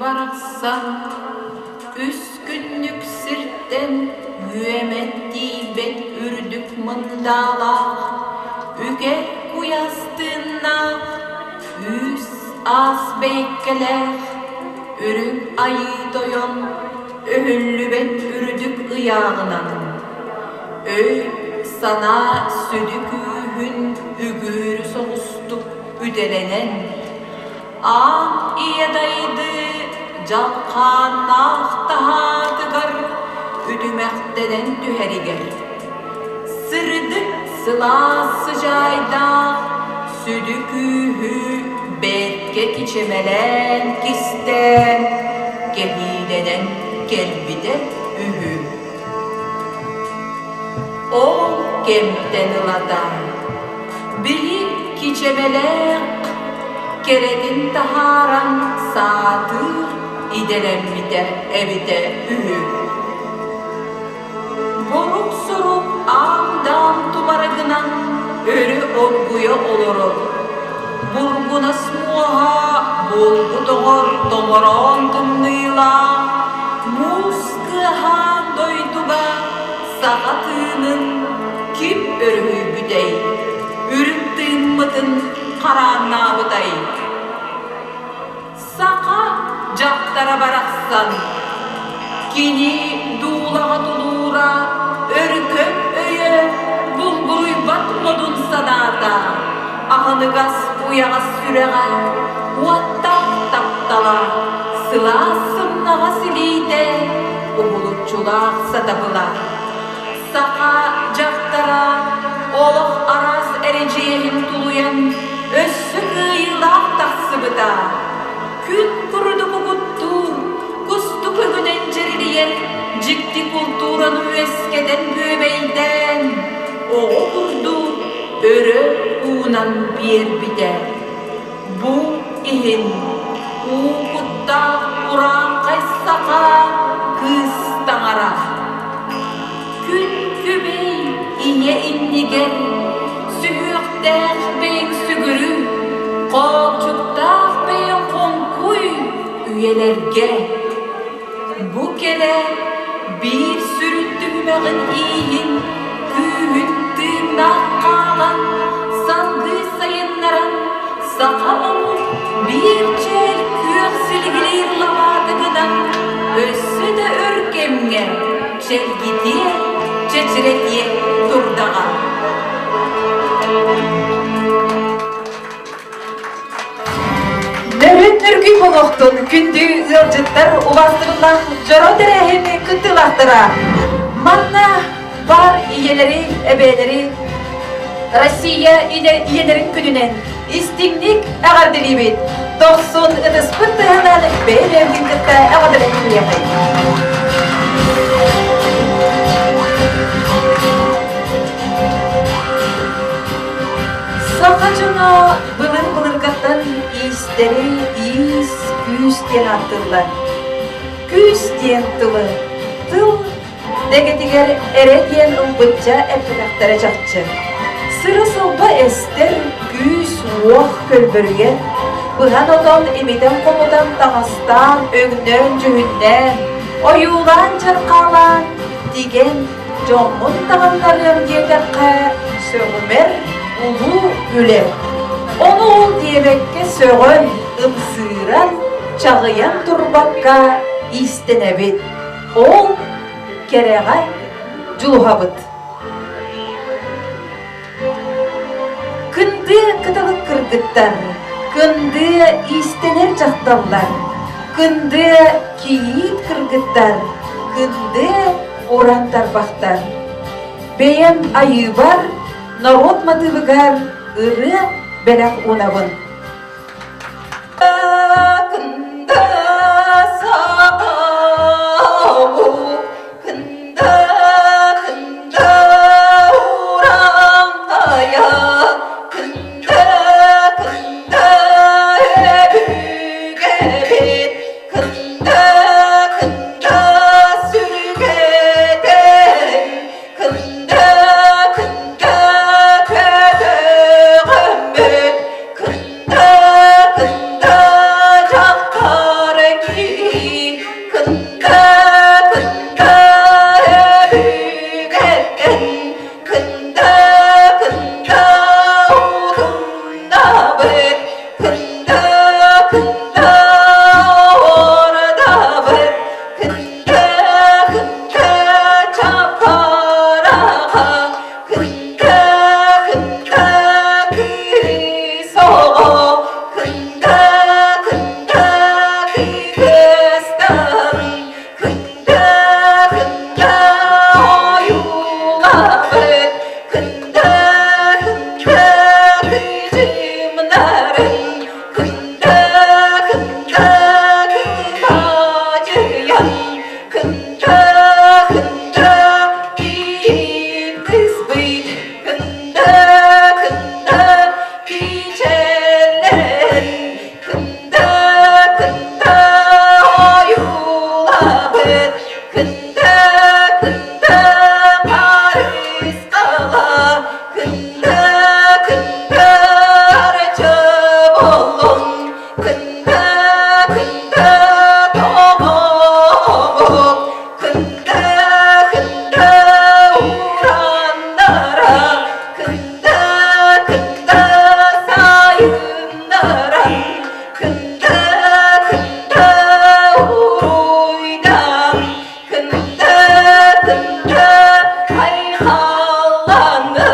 baraksan, üç günlük sirtten müemetti bet ürdük mındala, üge kuyastığına üs az bekkeler, ürün ayı doyon, öhüllü bet ürdük ıyağınan. Öy sana südükühün ügürü soğustuk üdelenen, an iyadaydı jalkan ahtahadıgar, üdümekteden düheriger. Sırdık sıla sıcayda, südükühü betke kiçemelen kisten, gehileden gelbide ühü. O kemten ılada, bilik kiçemelek, keredin taharan saatır, idelemmide evide ühü. Boruk soruk ağdan tumaragınan, örü olguya olurum. Burgunas muha, bulgu doğur domoron tımnıyla, muskıha doyduga, sağatının kim örühü büdey, ürüktüğün mıdın karanağıday. Saka caktara baraksan, kini duğlağa dulura, örkök öye, bulguruy batmadın sanata, ahınıgas uyağa süreğa, uattak taptala, sıla sımnağa silide, ubulutçulak sadabıla. Saka caktara, oluq araz ereceğim tuluyan, össü kıyılak taksıbıda. Gün kurudu buguttu, kustu kөгüden ceriliyen, cikti kulturanı eskeden büyümeyden. Oğu kurdu, örü uğunan bir bide. Bu ihin, uğutta uğran kaysaka, kız tangara. Gün kübey, iye innigen, sühükten beyin sügürü, kolçukta beyin konkuy, üyelerge. Bu kere bir sürüttüğümağın iyin, kühün tığnak kalan, sangı sayınlaran, sakamamın bir çel kök silgilir lavadıgıdan, össü de örkemge, çelgitiye, çeçiretiye turdağa. Nörün nürgü boluktun, kündü ılcıttar uvastırından joro derehini kıtılahtıra. Manna var iyeleri, ebeleri, Россия iyelerin gününen istinlik ağardilibit. Doksun ıdıspıt tıhanan beylevgindikte ağardilibit yapayım. Sakacına bılır-bılırgattan isleri is küs diyen attırlar. Küs diyen tılı, tıl degetiger ere diyen ılbıtça epilaklara çakçı. Sırı sılba ester küs voh kölbürge, bıhan odon imiden komudan dağıstan, ögnön cühünden, oyulan çarkalan, digen jomun dağınlarım yedirke, söğümer ulu üle. Onu diyemekke söğün ımsıran, çağıyan turbakka istenebit. Ol kereğay culuhabıt. Kındı kıtalık kırgıttar, kındı istener çaktallar, kındı kiyit kırgıttar, kındı oran tarbaktar. Beyem ayı var, narot madıbıgar, ırı belak unavın. Kındı sağavu, kındı oran daya. kında orada bir kında çaparağa kında kisoğu kında kıstan kında oyula bir kında kıcımların kında kımacıyan kında gidiz bit kında gecelerin kında oyula bir kında Paris kala kında aracı buldum kında doğum kında uğranlara kında sayınlara kında uğruydan kında hayhallanır.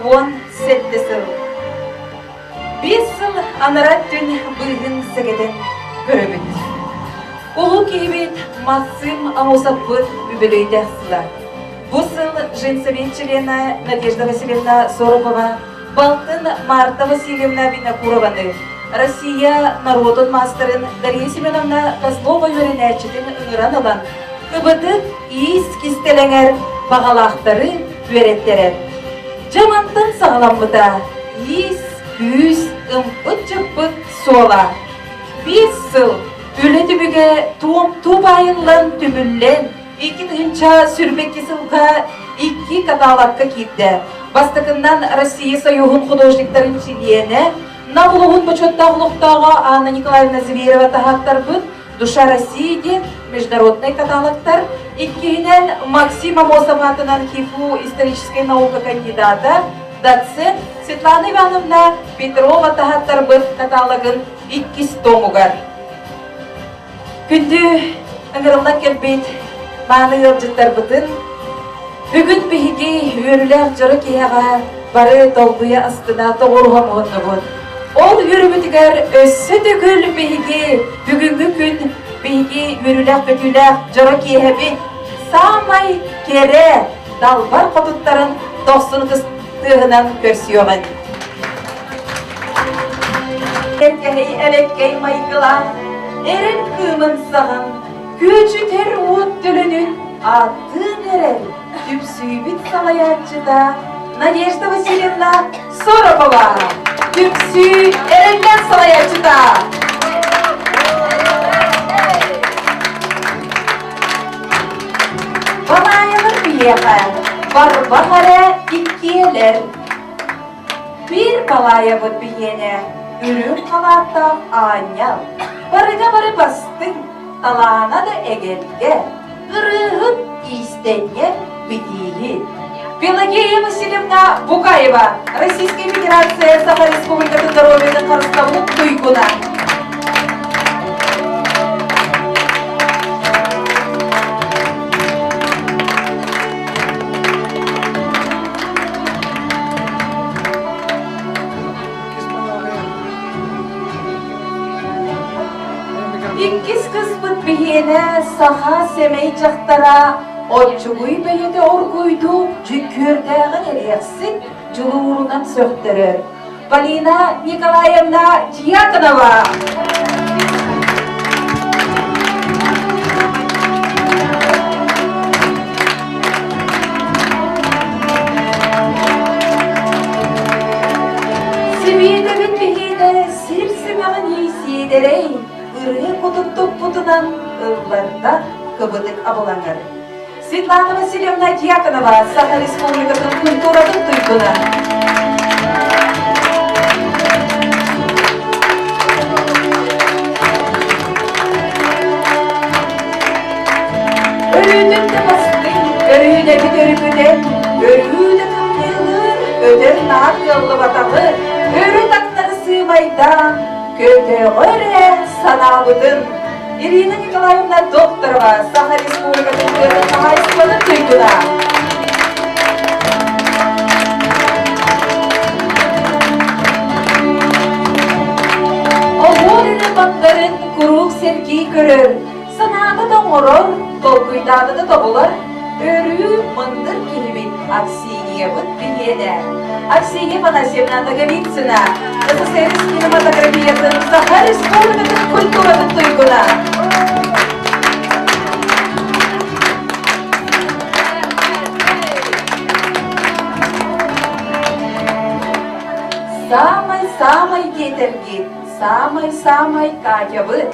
Он сетте сыл. Бес сыл анарат түн бұйғын сәгеден көрөбіт. Улу кейбет массым амосаппыт үбелейді ақсыла. Бұл сыл женсовет члена Надежда Васильевна Соропова, Балтын Марта Васильевна Винокурованы, Россия народын мастырын Дарья Семеновна Козлова өренәчетін ұңыран алан, кыбытып иіс кистелеңер бағалақтары өреттерер. Жамантын сағаламбыда, иіс, күйіс, ұмпыт жыппыт сола. 5 сыл үлі түбіге туым-ту байылын түбіллен, 2 тыгынча сүрбекке сылға 2 каталакка китті. Бастықыннан Россия Союзын художниктарын чилиені, Навлугун почеттағылықтағы Анна Николаевна Зверева тағаттар бұд, Душа России ден международный каталогтар, иккейінен Максим Амосов атынан ХИФУ историческая наука кандидата, доцент Светлана Ивановна Петрова тағаттар бұд каталогын 2 томугар. Күнді ыңырылна келбейт маңы ылжыттар бұдын, бүгін бейге өрілер жыры кейаға бары толбуя астына тоғырға мұғынны бұд. Ол үрімітігер өссі түгіл бейге бүгінгі күн бейге үрілер көтілер жыры кейабет самай кере далбар қотыттарын 90 қыстығынан көрсіоған. Әркәй әлеккей майқылан, әрін күмін саған, көчітер от түлінін атын әрін түпсүйбіт салаятчыда Надежда Васильевна Соропова. Түпсүй әрінлен салаятчыда. Балайылыр бейеға, бар-бағара иккелер. Bir balaya бұд бейені, үрін қалаттақ анял. Барыға-бары бастың, талана да әгелге, ұрығын истенге бідейі. Пелагея Васильевна Букаева, Российская Федерация, Саха Республика Здоровья Қарыстауық Туйкуна. Иккис кызбыт бейені Саха семей жақтара Отчугуй бейеті оргуйду жүккөрдәғын әрексін жылуырынан сөқтірір. Полина Николаевна Дьяконова. Себейді бейді сірсіміғін есейдерей, ұрығы құтыттық бұтынан ұлларда көбідік абылаңыр. Светлана Васильевна Дьяконова, Саха Республикасының культурадың тұйқыны. Өрүйдің бастың, өрүйді бүт өріпіден, өрүйді кімдеғір, öder nar yollu batağı, öğret aklını sığmaydan, köte öre sanabıdın. Irina Nikolaevna Doktorova, Saha Respublikası'nın öğretmen hayatının duyguna. Oğurlu bakların kuruk sergi görür, sanada da moror, dolguydada da dobular, örü mındır kelebek aksiniye bıt biliyene. Aksiniye Panasevna Nagovitsina, СССР кинематографиятын, Saha Respublikası'nın kulturanın duyguna. Самай-самай кетергит, самай-самай качабыт,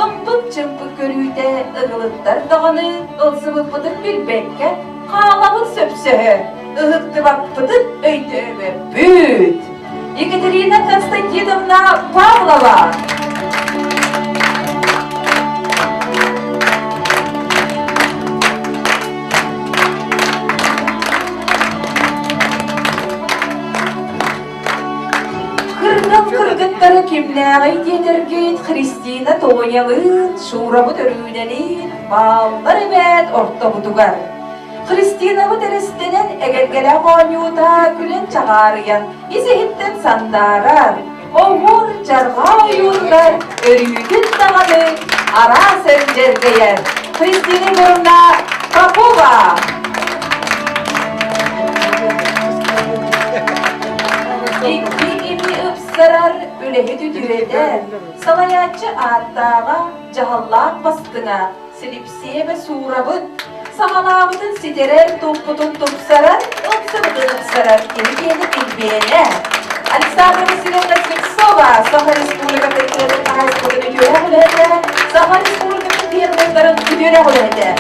ымпык-чымпык көрүүтэ ыгылыттар дағаны ылсыбыппытык билбекке қалабыт сөпсөһө, ыгыктыбаппытык өйдөбө бүт. Екатерина Константиновна Павлова. Кыргыттары кемнәғай дедергейт Христина Тоғынялын, шурабы төрүүнәлін, балдар әмәт орта бұтуғар. Христина бұтәрістенен әгергелі қонюта күлін чағарыян, изехіттен сандарар, оғыр жарға ойуылдар, өрүйдін тағаны, ара сәрдергейер. Христина бұрында Попова. Sarar ülehi düdürede, salayatçı ağıttağa, cahallak bastına, silipsiye ve surabıt, sahanabıdın siterer, topputun topsarar, ıpsıbıdın ıpsarar, ilgiyeni bilbiyene. Aleksandra Vasilyevna Sviksova, Saha Respublikası'nın hayatını göre hulede, Saha Respublikası'nın firmenlerin göre hulede.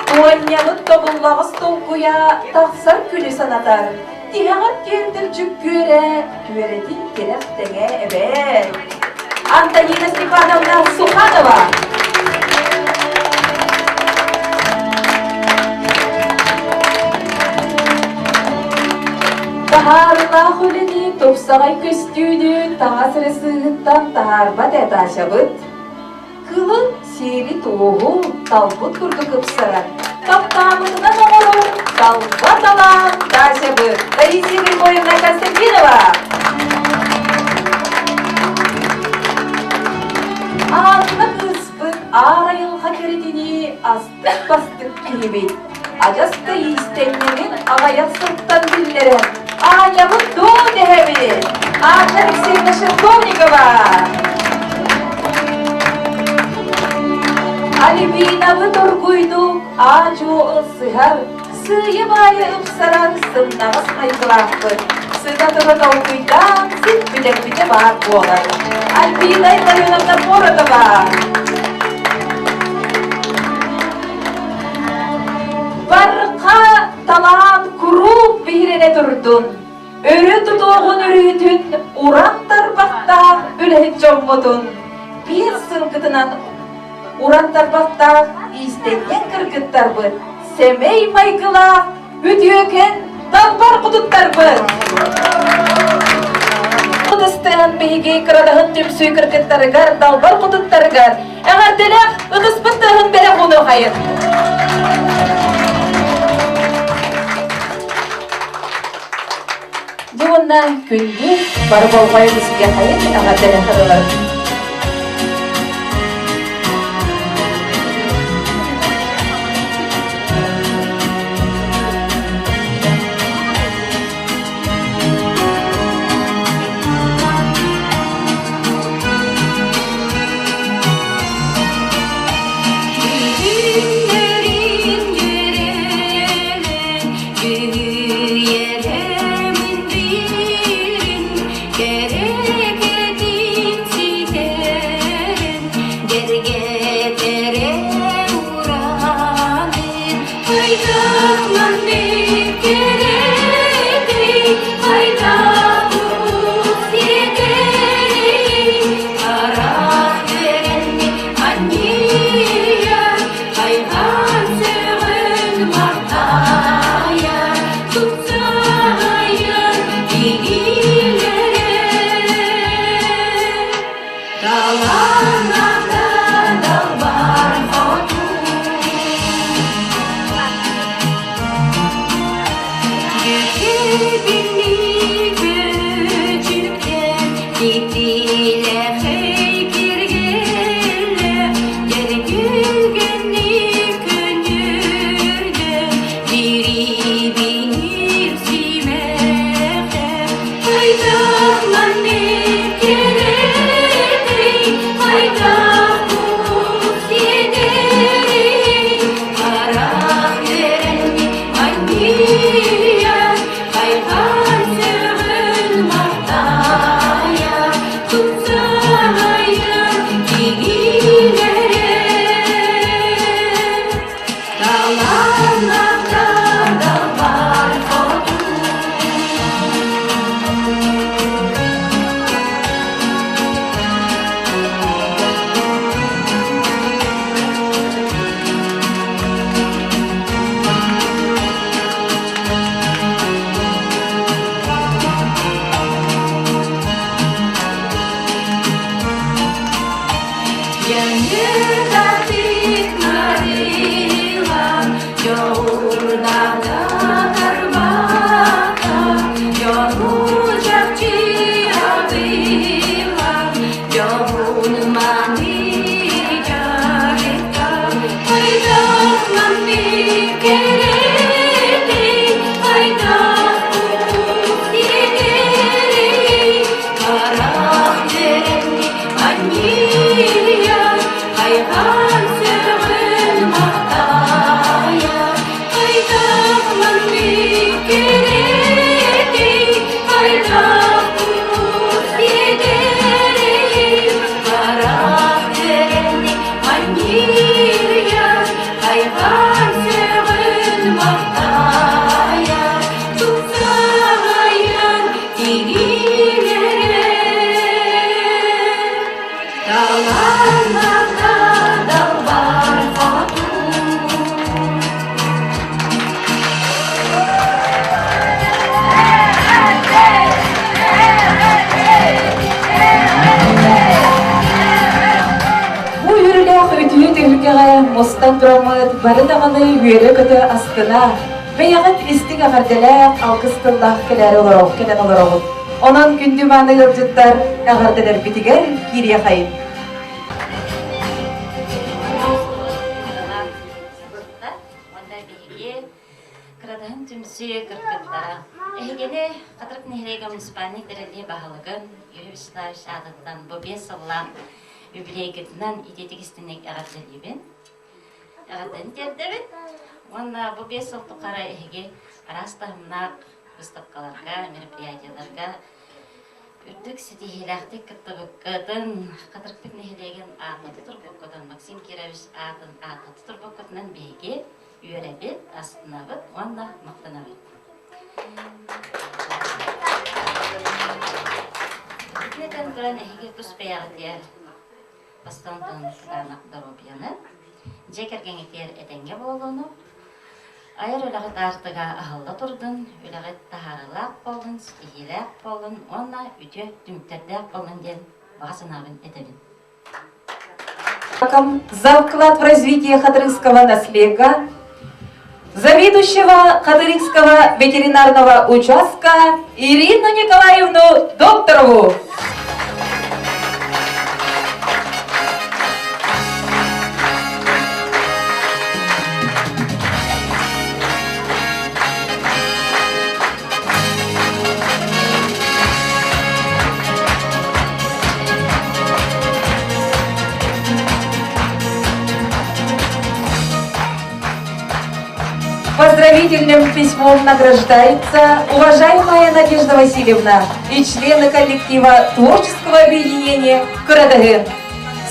Tuanyamıt tobullağız toğuya, taqsar külü sanatar. Tihağıt gerdir cükküre, küveretin tereftege evet. Antonina Stepanovna Sukhanova. Taharla hulini topsağay köstüydü, tağa sırasıgıttan taharbat etaşabıt. Kılın seri toğu, talbut kurdu kıpsaran. Kaptamına namuru, talbat alan, taşabıt. Таисия Григорьевна Константинова. Ağzına kıspık, ağrayılha keretini astık bastık kelebek. Acasta istenmenin ağaya sırttan dillere. Ağyabık doğu dehebi. Ağaçlar Alexeyevna Şerkovnikova. Alibinavı torguyduk, ağacı ılsıhar. Sığıya bayı ıpsaran sımnağız kaygılaktır. Sığda tıra tavukuydan sit bilek bağır boğalar. Albina Ivановна Borodova. Barqa talan kurup bihirene durdun. Örü tutuğun örütün, uran tarbaqta ülehet çoğmudun. Bir sılgıtınan uran tarbaqta istenyen kırgıttar bu. Semey maygıla, üdüyöken dalbar kuduttar bu. Kudustan bihigi kıradağın tümsüy kırgıttarıgar, dalbar kuduttarıgar. Eğer dilek, ıdıspıttığın bere bunu hayır. Cumhurna kündü, barı bolmayı bizge hayır, eğer dilek kırılar. Gerek edin Мостан дурамыт, бары дағаны үйері көті астына, бейағыт істің ағардылақ, алқыстыллақ келер оларауғыт. Онан күнді маны ылжыттар, ағардылар бітігер, кирия қайын. Онда бейге, қырадығын түмсі кіркіттара. Әйгені қатырық нехрейгі мұспаны дірілі бағылығын, үйіріштар шағыттан бұбе сыллам, үбілейгітінен идетігістінек ағардылыбен. Ағатын тердебет, онна бұл 5 ұлты қара әйге арастағымнақ выставкаларға, мероприятияларға үрдік сетихилақтық кіттібіккетін қатырықпет нехелеген ағыты тұрбыққыдан Максим Кирович ағыты тұрбыққытынан бейге үйеребет, астынабыт, онна мақтанабыт. Үкінетен көрін әйге тұспаяғы бастандың қағанақ дұробияны. Жекерген етер әтенге болуыны, айыр өліғіт артыға ағылда тұрдың, өліғіт тағарылақ болын, стихилақ болын, онна үте дүмтердәк болын ден бағасынабын әтебін. За вклад в развитие Хадырского наследия, заведующего Хадырского ветеринарного участка Ирину Николаевну Докторову. Поздравительным письмом награждается уважаемая Надежда Васильевна и члены коллектива творческого объединения «Кырадыгын».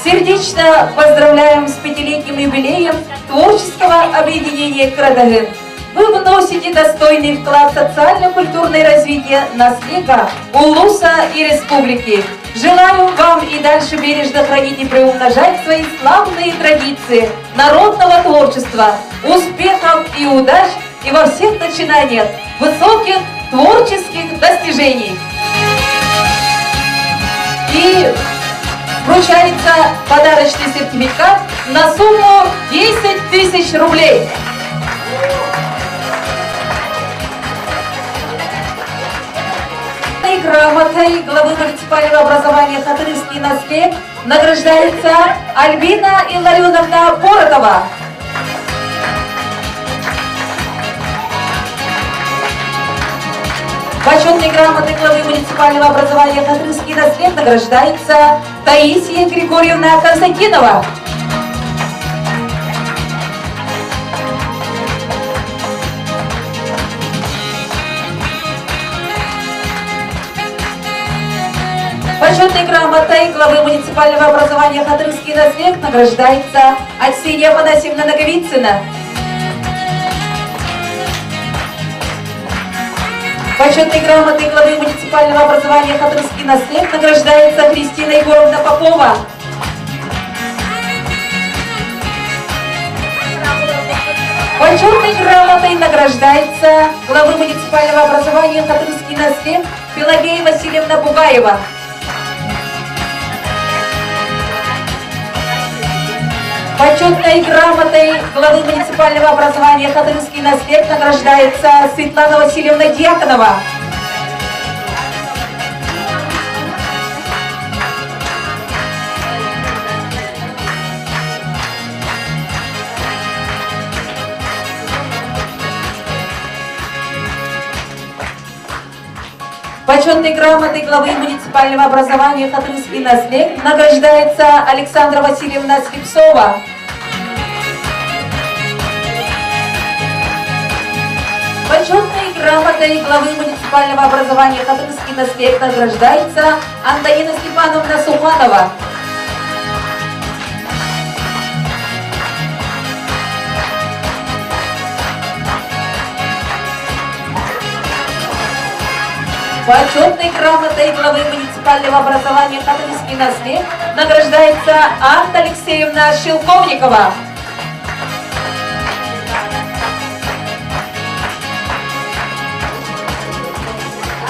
Сердечно поздравляем с 5-летним юбилеем творческого объединения «Кырадыгын». Вы вносите достойный вклад в социально-культурное развитие наследия Улуса и республики. Желаю вам и дальше бережно хранить и приумножать свои славные традиции народного творчества, успехов и удач и во всех начинаниях, высоких творческих достижений. И вручается подарочный сертификат на сумму 10 000 рублей. грамотой главы муниципального образования Хатырский наслед награждается Альбина Илларионовна Боротова. Почетной грамотой главы муниципального образования Хатырский наслед награждается Таисия Григорьевна Константинова. Почетной грамотой главы муниципального образования Хатырский наслед награждается Аксинья Афанасьевна Наговицына. Почетной грамотой главы муниципального образования Хатырский наслед награждается Кристина Егоровна Попова. Почетной грамотой награждается главы муниципального образования Хатырский наслед Пелагея Васильевна Бугаева. Почетной грамотой главы муниципального образования Хатырский наслед награждается Светлана Васильевна Дьяконова. Почетной грамотой главы муниципального образования Хатырский наслед награждается Александра Васильевна Слепцова. Почетной грамотой главы муниципального образования Хатырский наслед награждается Антонина Степановна Суханова. Почетной грамотой главы муниципального образования Хатырский наслед награждается Анна Алексеевна Шелковникова.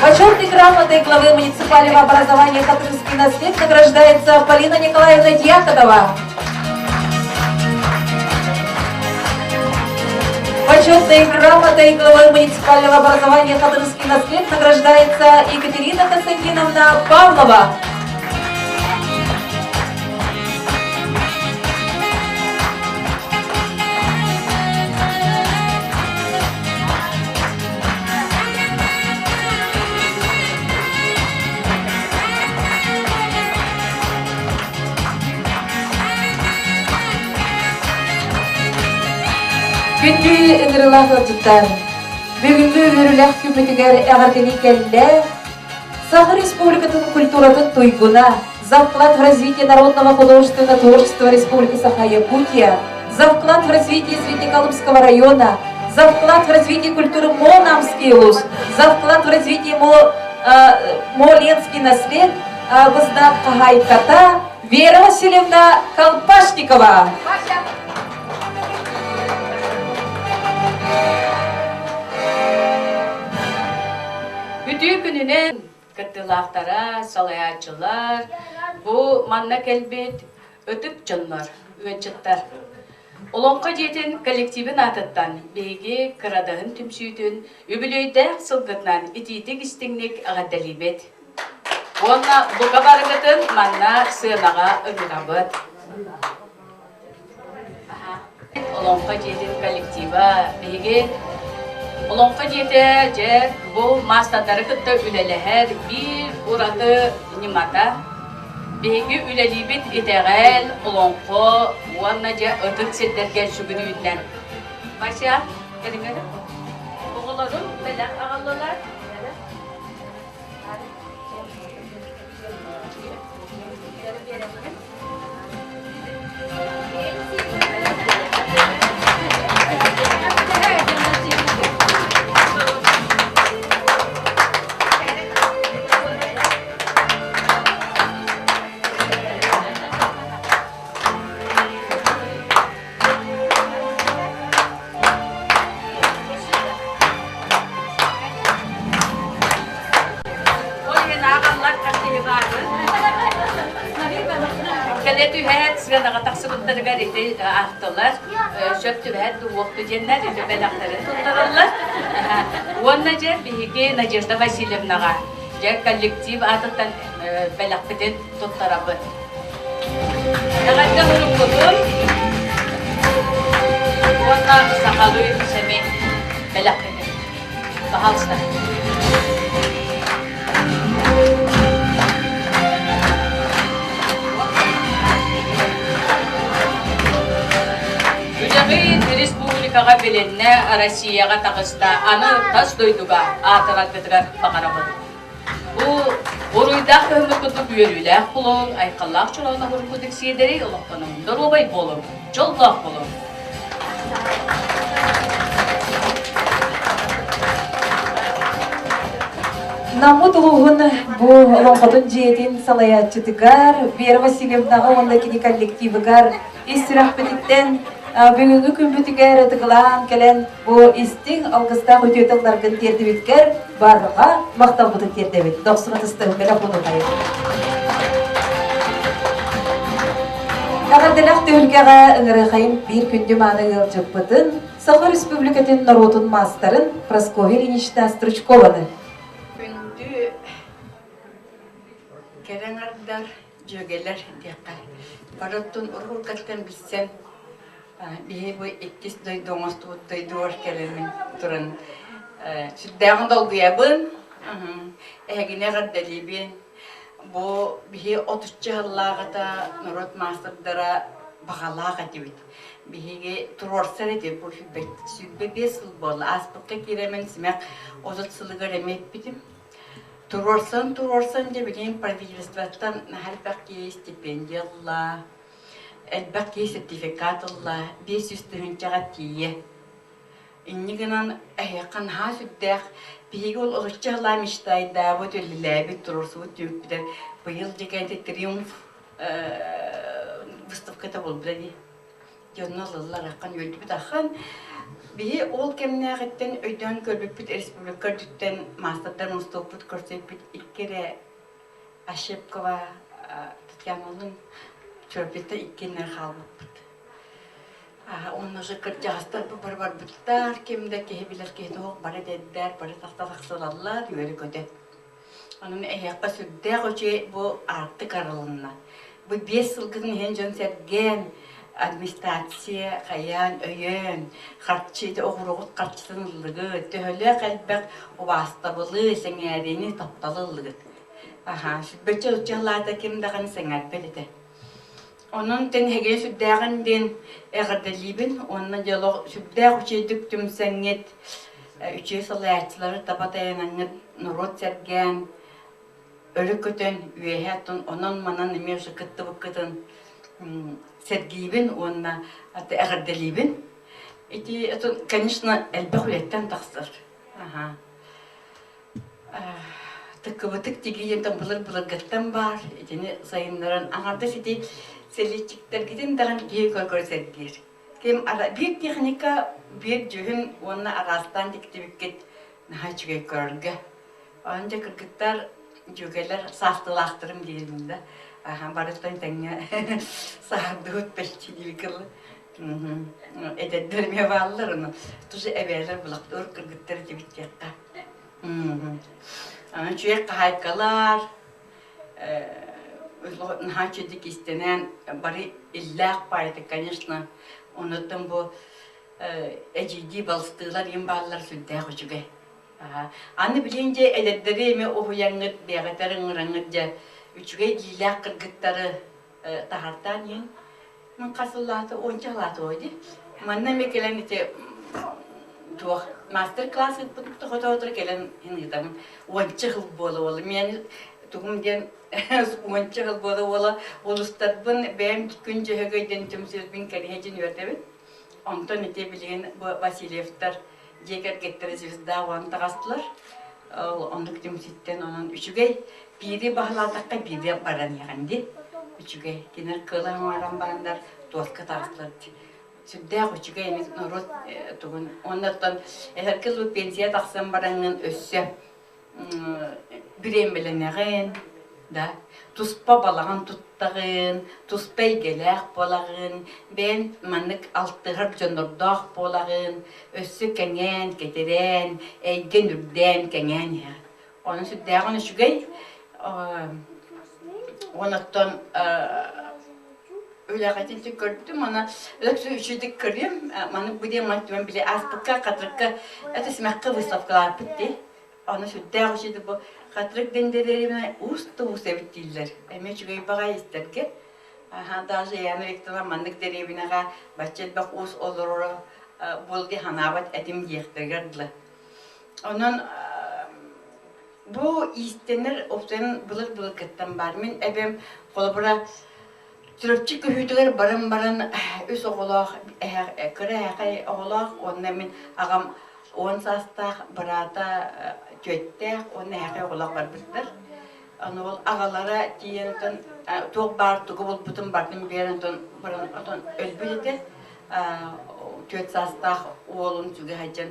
Почетной грамотой главы муниципального образования Хатырский наслед награждается Полина Николаевна Дьяконова. Почетной грамотой главы муниципального образования Хатырский наслед награждается Екатерина Константиновна Павлова. Күнді іңірілақ ұлжыттар, бүгінгі өріләқ күмітігер әғардені кәлі, Сахар Республикатын культуратын туйгуна, за вклад в развитие народного художественного творчества Республики Саха-Якутия, за вклад в развитие Среднеколымского района, за вклад в развитие культуры Монамский луз, за вклад в развитие Моленский наслед, Вознак Хагайката, Вера Васильевна Колпашникова. Бүтү күнүнен кыттылактара, салаячылар, бу манна келбет өтүп жоннор, үөнчыттар. Олонқа жетен коллективин атыттан, бейге кырадығын түмсүйтін, үбілөйдәк сылгытнан ититик истиңник ағаддалибет. Онна бұқа барығытын манна сынаға ұрғабыт. Олонқа жетен коллектива, бейге Олонқа жете же бұл мастадары күтті үлеліхер бір ұраты немата. Бейгі үлелібіт етеғел олонқо уанна же ұтық селдерген шүгіні үйден. Баша, керіңері? Оғыларым, бәләк ағалылар. Ахталар, шөптү бәд уокту женнер, бәләктәрен тутыралар. Онна же биге Надежда Васильевнага же коллектив атыттан белақпетен туттарабы. Ағайда ұрып бұдым, онна сақалуы сәме белақпетен. Бағалыста. Үдіғі республикаға беленне Россияға тағыста аны тас дойдуға атыратбетігар бағарабыды. Бұл оруйдақ өмір күдік үйеліләқ болуң, айқалақ чылауына ұрын күдік седері ұлықтының дұрубай болуң, жоллақ болуң. Намут улуғын бұл олонғатын жиетін салаятчытыгар, Вера Васильевнаға ондакini коллективыгар, истирах бетиттен бүгінгі күмбітігер әтіғылан кәлен бұл истің алғыстақ өтетілдерген тердебеткер барлыға мақтал бұтын тердебет. Доқсыға тұстығын бәлі бұны қайыр. Ағадылақ төлгеға үңірі қайын бір күнді маны ғылжып бұтын, Саха Республикатын народын мастарын Прасковья Ильинична Стручкованы. Күнді кәрен ардар жөгелер дейқа. Бараттың ұрғыл қаттан білсен, бейі бұй ikkis дойдоңыз дойды ор кәлемін тұрын. Сүрдәғын долгыябын, әгіне ғаддалибен. Бұл бейі 30 жыллағыда народ мастырдара бағалаға дейбіт. Бейіге тұрорсар еді бұл сүрбе 5 жыл болды. Аспыққа керемен сімәк 30 сылығыр әмек бітім. Тұрорсан дебілен правительстваттан әрбәқ кей стипендиялла, әрбәқ кей сертификатылла, 500 түйінчаға тие. Иннігінан әйеқан ха сүрдәқ, бейгі ол ұлықчағыла мечтайда, бұд өліләбі тұрорсы бұд түйіппідер. Бұйыл дегенде триумф выставкада бол біледі. Жонна лылар аққан өлді біт аққан. Бейі ол кәмінәғіттен өйден көрбіп біт республика дүттен мастардар мұстау бұд көрсеп біт иккері Ашепкова Татьяналың чөрбетті иккенер қалбып бұд. Оны жықыр жағыстар бар бұттар, кемді кеhe білер кеhe оқ бары дәддер, бары тақталақсылалар, үйері көді. Оның әйеққа сүрдәқ өче бұл арты қарылына. Бұл 5 жылғын хен жон сәрген администрация, қаян, өйен, қарчыды, оғырғыт қарчысынылығы, төхілі қалбәқ обастабылы, сәңәрені тапталылығы. Сүрбәтчі ұтчаларда кемдіған сәңәр бәліді. Onun ten hege süddägen den ägerdeliben, onun jalo süddäg üçedük tümsenget üçe salatçıları tapatayananget narod sergen örüköten üyehatun onun manan nemesi kıttı bıkkıtın sergiben onna аты ägerdeliben. Эти это, конечно, элбахулеттен тахсыр. Тыкыбытык тегейен там былыр гаттан бар, этини сайыннарын аңарда сети Селичиктер гиден даган кийөкө көрсөтгөр. Кем бир техника бир жүйүн онна арастан диктибикет нахачыга көргө. Анча кыргыттар жүгелер сафтылактырым дейминде. Барыстан теңе сахдыт пелчидибикел. Эдедер ме балларын. Тусы эбелер булактыр кыргыттар дибиттекка. Чуек хайкалар Нахачедик истенен бары иллах пайты, конечно, онотон бу эжиди балстылар имбаллар сүрдәк үчүгө. Аны биленже эдердери эме оуяңыт, бягатарыңыраңыт же үчүгө дилах кыргыттары тахартан ен. Мен касыллаты, ончалаты ойди. Манна мекелен ите мастер-класс тохототыр келен ингидам. Ончы хыл болу. Мен тугумден ончы хыл болу. Олустарбын бәм күн жөһөгөйден түмсүрбин кәрихежин өрдебит. Онтон ите билген Васильевтар жекер геттер звезда вантагастылар. Ондук түмситтен онун үчүгөй бири бахлатакка бири баран яганди. Үчүгөй кинер кылан маран барандар тоска тагыстылар. Сүрдәк үчүгөй эмес народ тугун. Оннан эркел пенсия таксан баранын өссө бирем беленеген да туспа балаган туттагын, туспай гелек болагын, бен манык алтыгыр жонордох болагын, өссө кеңен, кетерен, эйген үрден кеңен я. Onun süddağını şugay. Onattan öyle kaçınca gördüm ona öyle üçüdük görüyorum. Bana bu diye mantıyorum bile aspıkka katırka etesmekka выставкалар bitti. Onu süddağı şeydi bu katırık dendelerine usta sevittiler. Eme şugay bagay isterken. Даже yani rektorlar mandık derevine bahçet bak us olur bulgi hanavat edim diyektirgerdiler. Onun bu istenir often bulur gittim var. Men ebem kolabora Türkçe hüyüdüler barın üs oğlaq kıra oğlaq onunla men ağam 10 sasta barata tüette onunla oğlaq var bitler. Onu ol ağalara diyenton toq bar tuğu bul bütün barın berenton barın ölbüledi. Tüet sasta oğlun tüge hacan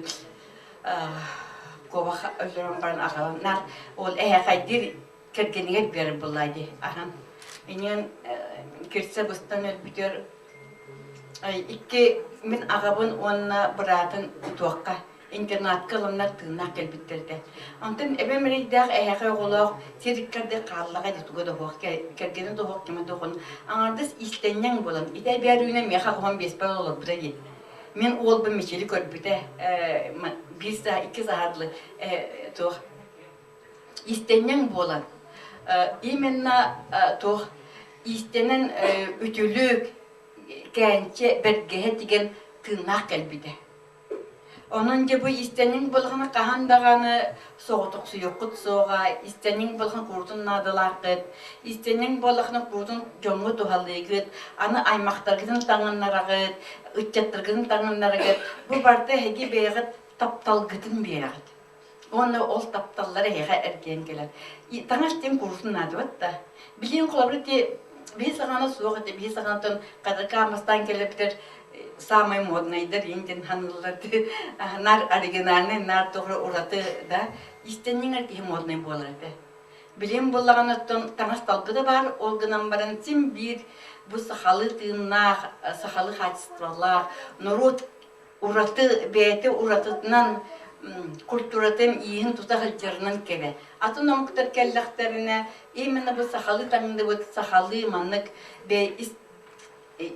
Kova öldürüm barın ağalanlar ol haydir kergeniye bir bulaydı. Aham. İnen kirse bustan ölbütür. İki min ağabın onna bıratın tuakka internat kılımlar tığınak elbittirdi. Ondan ebem reydağ ayağı oğlaq sirikkerde qallağa ditugu da hoq kergeni de hoq kime doqun. Anardız istenyen bolan. İde berüne meha 15 bal olur burayı. Men ol bir meçeli körbüte bir saat 2 saatlı tuq istenyen bolan. İmenna tuq istenen ütülük kence bergehe digen tığınak elbide. Onun bu istenin bulğanı qahandağını soğutuq suyuqut soğa, istenin bulğan kurdun nadılaqıt, istenin bulğanı kurdun jomu tuhalıyıqıt, anı aymaqtargıdın tağınlarağıt, ıtçattırgıdın tağınlarağıt, bu barda hegi beğıt taptalgıdın beğıt. Onu ol taptalları heğe ergen gelir. Taŋaşten kurdun nadıvat da. Bilin kulabırı de bir sağana soğuqıt, bir sağantan qadırqamastan geliptir, самый модныйдыр инден ханыларды нар оригинальный нар тоғры ураты да истеннеңер ки модный боларды билем боллаганаттан таңасталгы да бар ол гынан баран сим бир бу сахалы тыыннах сахалы качестволар народ ураты бети уратытынан культуратын иин тута хылжырынан келе атын омкутар келлахтерине именно бу сахалы таңды бу сахалы маннык бе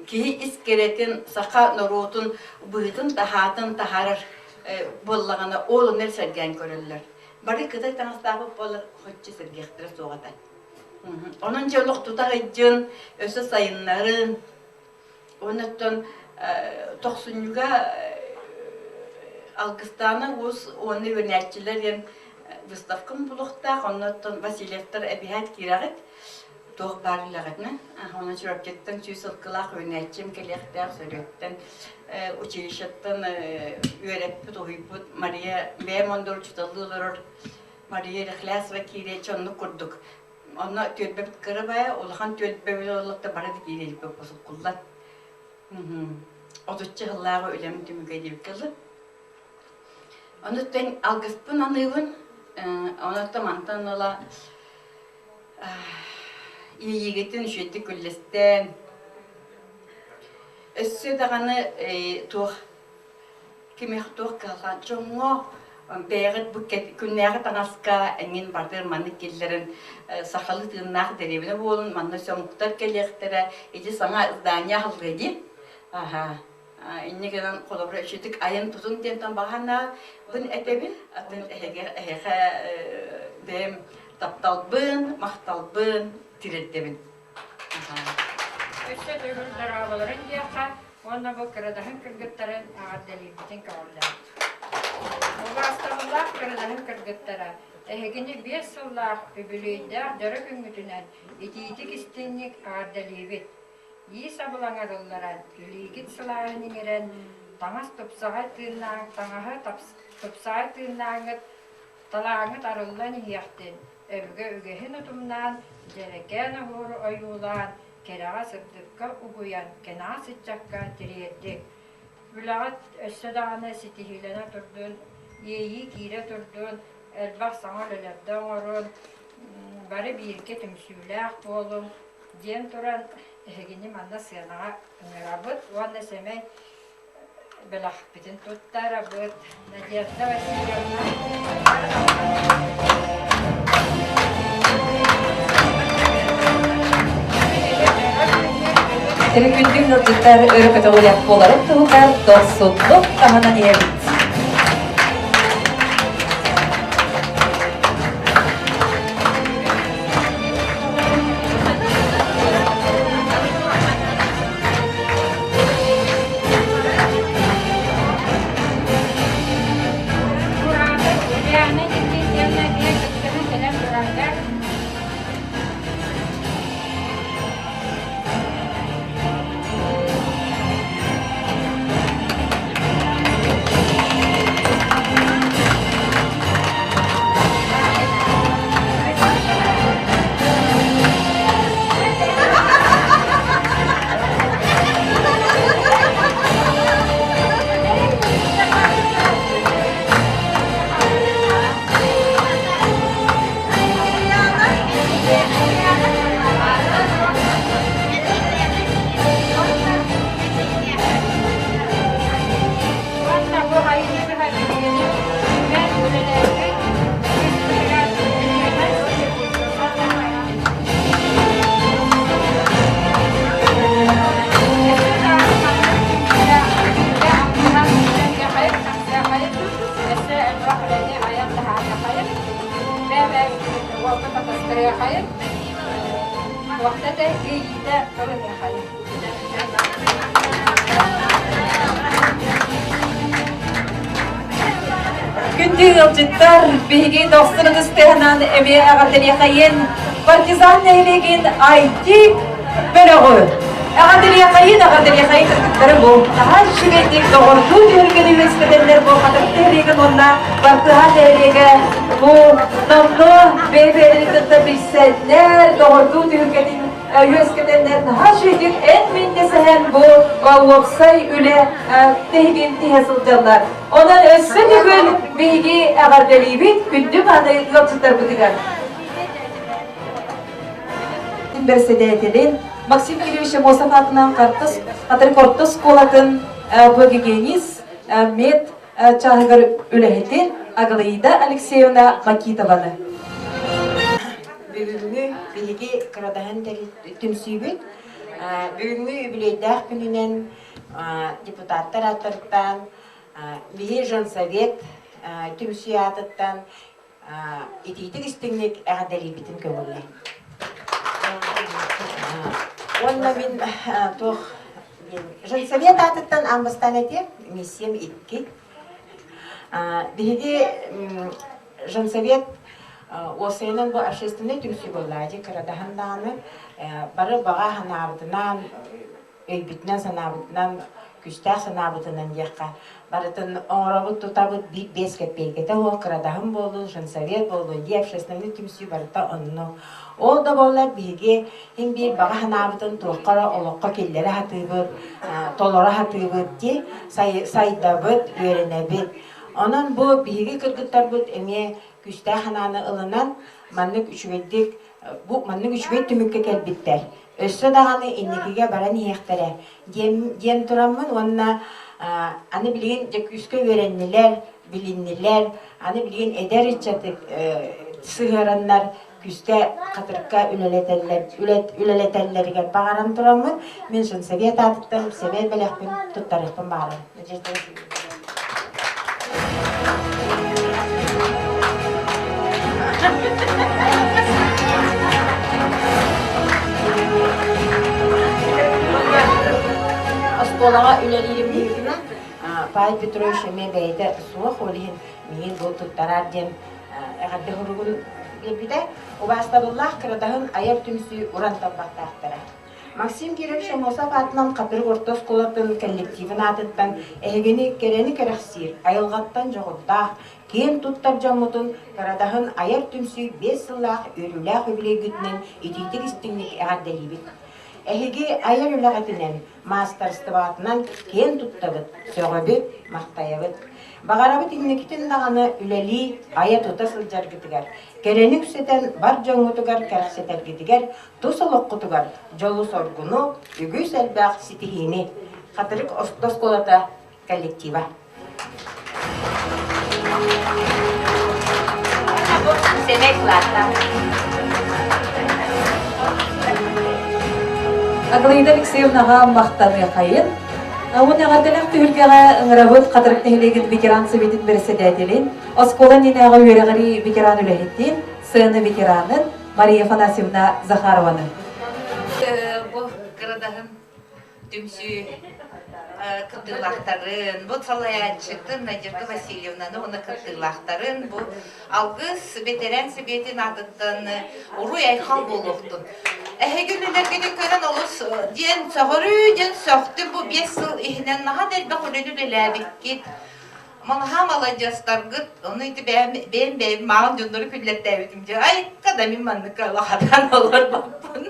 Ki iskeretin saka norotun bıhtın taharır bollağına oğlunlar sergen görürler. Bari kıtay tanıstağıp bollar hoşçı sergektir soğada. Onun joluk tutağıcın, ösü sayınların, ondan toqsunyuga Algıstan'a onu yönetçiler выставкам buluqtaq, ondan Vasilyevtar ebihat kirağıt. Toq barılağıtna. Ona çüröpçetten süysılkılaq yönetçim kelekter sörötten училищеттен üyerepput ohyput Maria Beymondur çutalılır. Maria Rıhlasva kire çonnu kurduk. Ona tölbep kırabaya olğan tölbep olaqta barıdı kire bosuk kullat. Otutçı hıllağı ölem tümüge dibkılı. Onu ten algıspın anıvın. Ona da mantanıla yiğitin üşüttü küllesten. Össü dağını tuğ kimi tuğ kalkan çoğu beğit bu günleri tanıska engin bardır manı killerin sakalı tırnak derevine bolun manı somuktar kelektere eci sana zdanya halgıdı. Aha. İnne gelen kolabora üşüttük ayın tutun tentan bahana bun etebin atın dem taptalbın mahtalbın tirettebin. Öste dövülder ağaların diyaka, onda bu kırıdahın kırgıtların ağadeli bütün kavurlar. Bu hastağınlar kırıdahın kırgıtlara, ehegini 5 yıllar öbülüyde dörü güngütünen itiyitik istinlik ağadeli bit. İyi sabılan arılara, gülüygit sılağının eren, tamas topsağa tığınağın, taŋağı topsağa tığınağın, talağın arılan iyahtın, ögehin utumdan, jereken ahuru oyulan, kerağa sırtıkka uguyan, kenağa sıçakka tiriyettik. Bülağıt össe dağına sitihilene turdun, yeyi kire turdun, elbaq sana lölebden orun, bari birke tümsüylağ bolum, diyen turan ehegini manna sığınağa ınırabıt, oğanna semey belaq bitin tuttarabıt, Nadiyatda Vasilyevna Türkündüğün nurcuklar örgütü olarak olarak tuğgar dostluk tahana niyebit. Burada yani iki yerine diye gittiğimiz gelen burada. Valla bu hayırlı bir hareketini ben böylelerdi. وقتها هي ده قبل يا خالد Gündüğün yılcıklar bilgi dostlarınız tehanan emeğe ağırdan yakayın. Partizan neylegin aytik bölüğü. Ağırdan yakayın kırtıkları bu. Daha şüphedik doğurdu Türkiye Üniversiteler bu kadar tehrigin onda. Partihan tehrigi bu namlu beyberini kırtabilseler doğurdu Türkiye Üniversiteler daha şüphedik en mindesi hem bu Vavvoksay üle tehgin tihasılcanlar. Ondan össe tügül bilgi ağırdan bit gündüm adı yolcular budigar. Üniversitelerinin Максим Кириллович Мосов атынан қатыр корттос колатын бөгегеніз мед чағығыр үләхетін Агалида Алексеевна Макитованы. Бүгүнгү биги кырадахан түмсүйбүт. Бүгүнгү юбилейдах күнүнен депутаттар атырттан, биги жансовет түмсүй атыттан ититик истиңник әғадарибитин көңүлле. Онна мен тох жансовет атыттан амбастан этеп, миссиям икки. Биги жансовет осыйнан bu общественный түмсүй боллады, кырадаһанданы бары бага ханабытынан, өйбүтнен санабытынан, күстәх санабытынан яққа. Барытын оңрабыт тутабыт бес копейкете ол кырадаһын болу, жансовет болу, ди общественный түмсүй барыта онно. Ол да болла биге һин бир бага ханабытын туқара олоққа келләре хатыбыт, толора хатыбыт ди, сайдабыт, өйренебит. Онан бу биге кыргыттарбыт эме күстәх хананы ылынан маннык үчүгеддик, бу маннык үчүгед түмүккө келбиттер. Өссө даганы инникиге баран иехтере. Дем тураммын, онна аны билген жекүскө вереннилер, билиннилер, аны билген эдер ичатык сыгыраннар күскө катыркка үлелетеллерге багаран тураммын. Мен шын совет атыттан, совет белекпин туттарыппын багарам. Осколаға үлелерім дейгіна, Павел Петрович мен бәйді суық олейін мен бұл тұттарар дем әғарды ғырғын елбіде. Обаста бұллақ қырадағын аяр түмсі ұрантан бақтақтыра. Максим Кириллович Мосов атынан қатыр ортос қолатын коллективін атыттан әгені керені керексир, айылғаттан жоғылдақ, кен тұттар жамытын қырадағын аяр түмсі 5 сыллақ өріләқ өбілей күтінен етейтік істіңнік әғарделейбік. Әхеге айыр үләғатінен, мастарстыбатынан кен тұттабыт, сөғөбіт, мақтайабыт. Бағарабыт иннекітін дағаны үләли ая тұта сылжар гітігер. Керені күсетен бар жоңғытығар кәрсетер гітігер, тұсылық құтығар, жолу соргуну, үгі сәлбәқ ситихини. Қатырық остос колата коллектива. Семей класса. Аглаида Алексеевнаға мақтаны қайын. Ауын ағардылақ түйілгеға ыңырабыт қатырып нәхілеген ветеран советін бірседәделін, оскола ненеға үйеріғари ветеран үләхеттен, сыны ветеранын Мария Афанасьевна Захарованы. Бұл қырадағын түмсі кырдылақтарын, бұл салаянчыктын Надежда Васильевнаны оны кырдылақтарын, бұл алғыз ветеран сөбетін атыттан ұруй айқал болуқтын. Әйгілілерге көрін олыс ден соғыры, ден соқты бұл 5 жыл ихінен наға дәрбі құрыды ләбіккет. Малға маладжастарғыт, оны үйті бәйім мағын жөндірі күллетті әбетім же, ай, қадамин манны қалағадан олар бақпын.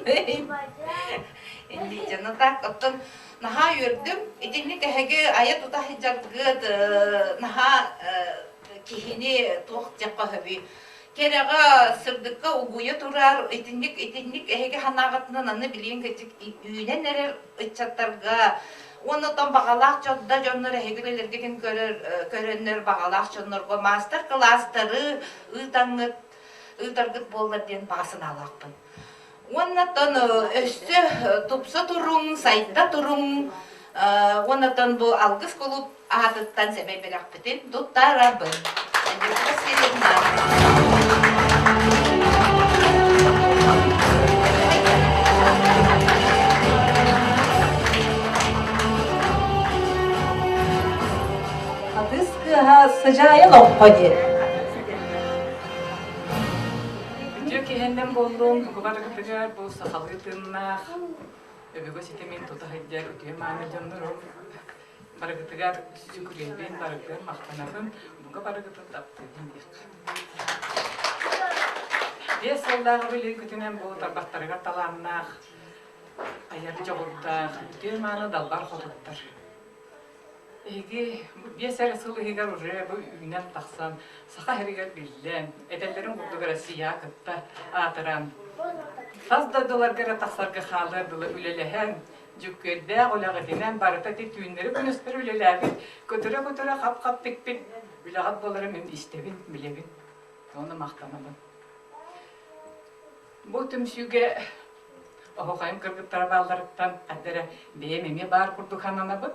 Енді жаны так, оттын наға өрдім, едінлік әйгі аят ұта хиджарғыт, наға кехіне тоқ жаққа хөбі. Кереға сырдыққа ұғуя тұрар, етінлік әйгі ханағатынан аны білейін көтік үйінен әрер ұтчаттарға. Онытан бағалақ жодда жонлар әйгілердеген көрінер бағалақ жонларға мастер кластары ұйтарғыт болдар ден басын алақпын. Онытан өсі тұпсы тұрың, сайтта тұрың, онытан бұл алғыз қолып ағадыттан сәмей білақ бітін тұттарабын. Sıcağın okkadı. Çünkü hennem boldum, kubarıktıgar bu sahalıtınlar. Öbürü sitemin tutahıcılar ötüyor manacımlarım. Barıktıgar şükürleyin, barıktıgar mahtanabım. Bu barıktıgar taptırdım diye. Diye soldağı bilir kütünen bu tabaktarıgar talanlar. Ayarı çoğurlar, ötüyor mana dallar kodutlar. Egi, bir sene sulu higar urre bu ünen taksan, saka herigar billen, edellerin kurdu gara siyah kıtta atıran. Fazla dolar gara taksarga xalar dılı ülelehen, cükkerde olağı dinen barıta de tüyünleri künüstür ülelebin, kötüre kap pek üleğat bolarım hem istebin, bilebin. Onu maqtamadım. Bu tümsüge, oho kayım kırgıttara baldarıktan, addere beyememe bar kurdu kananabın.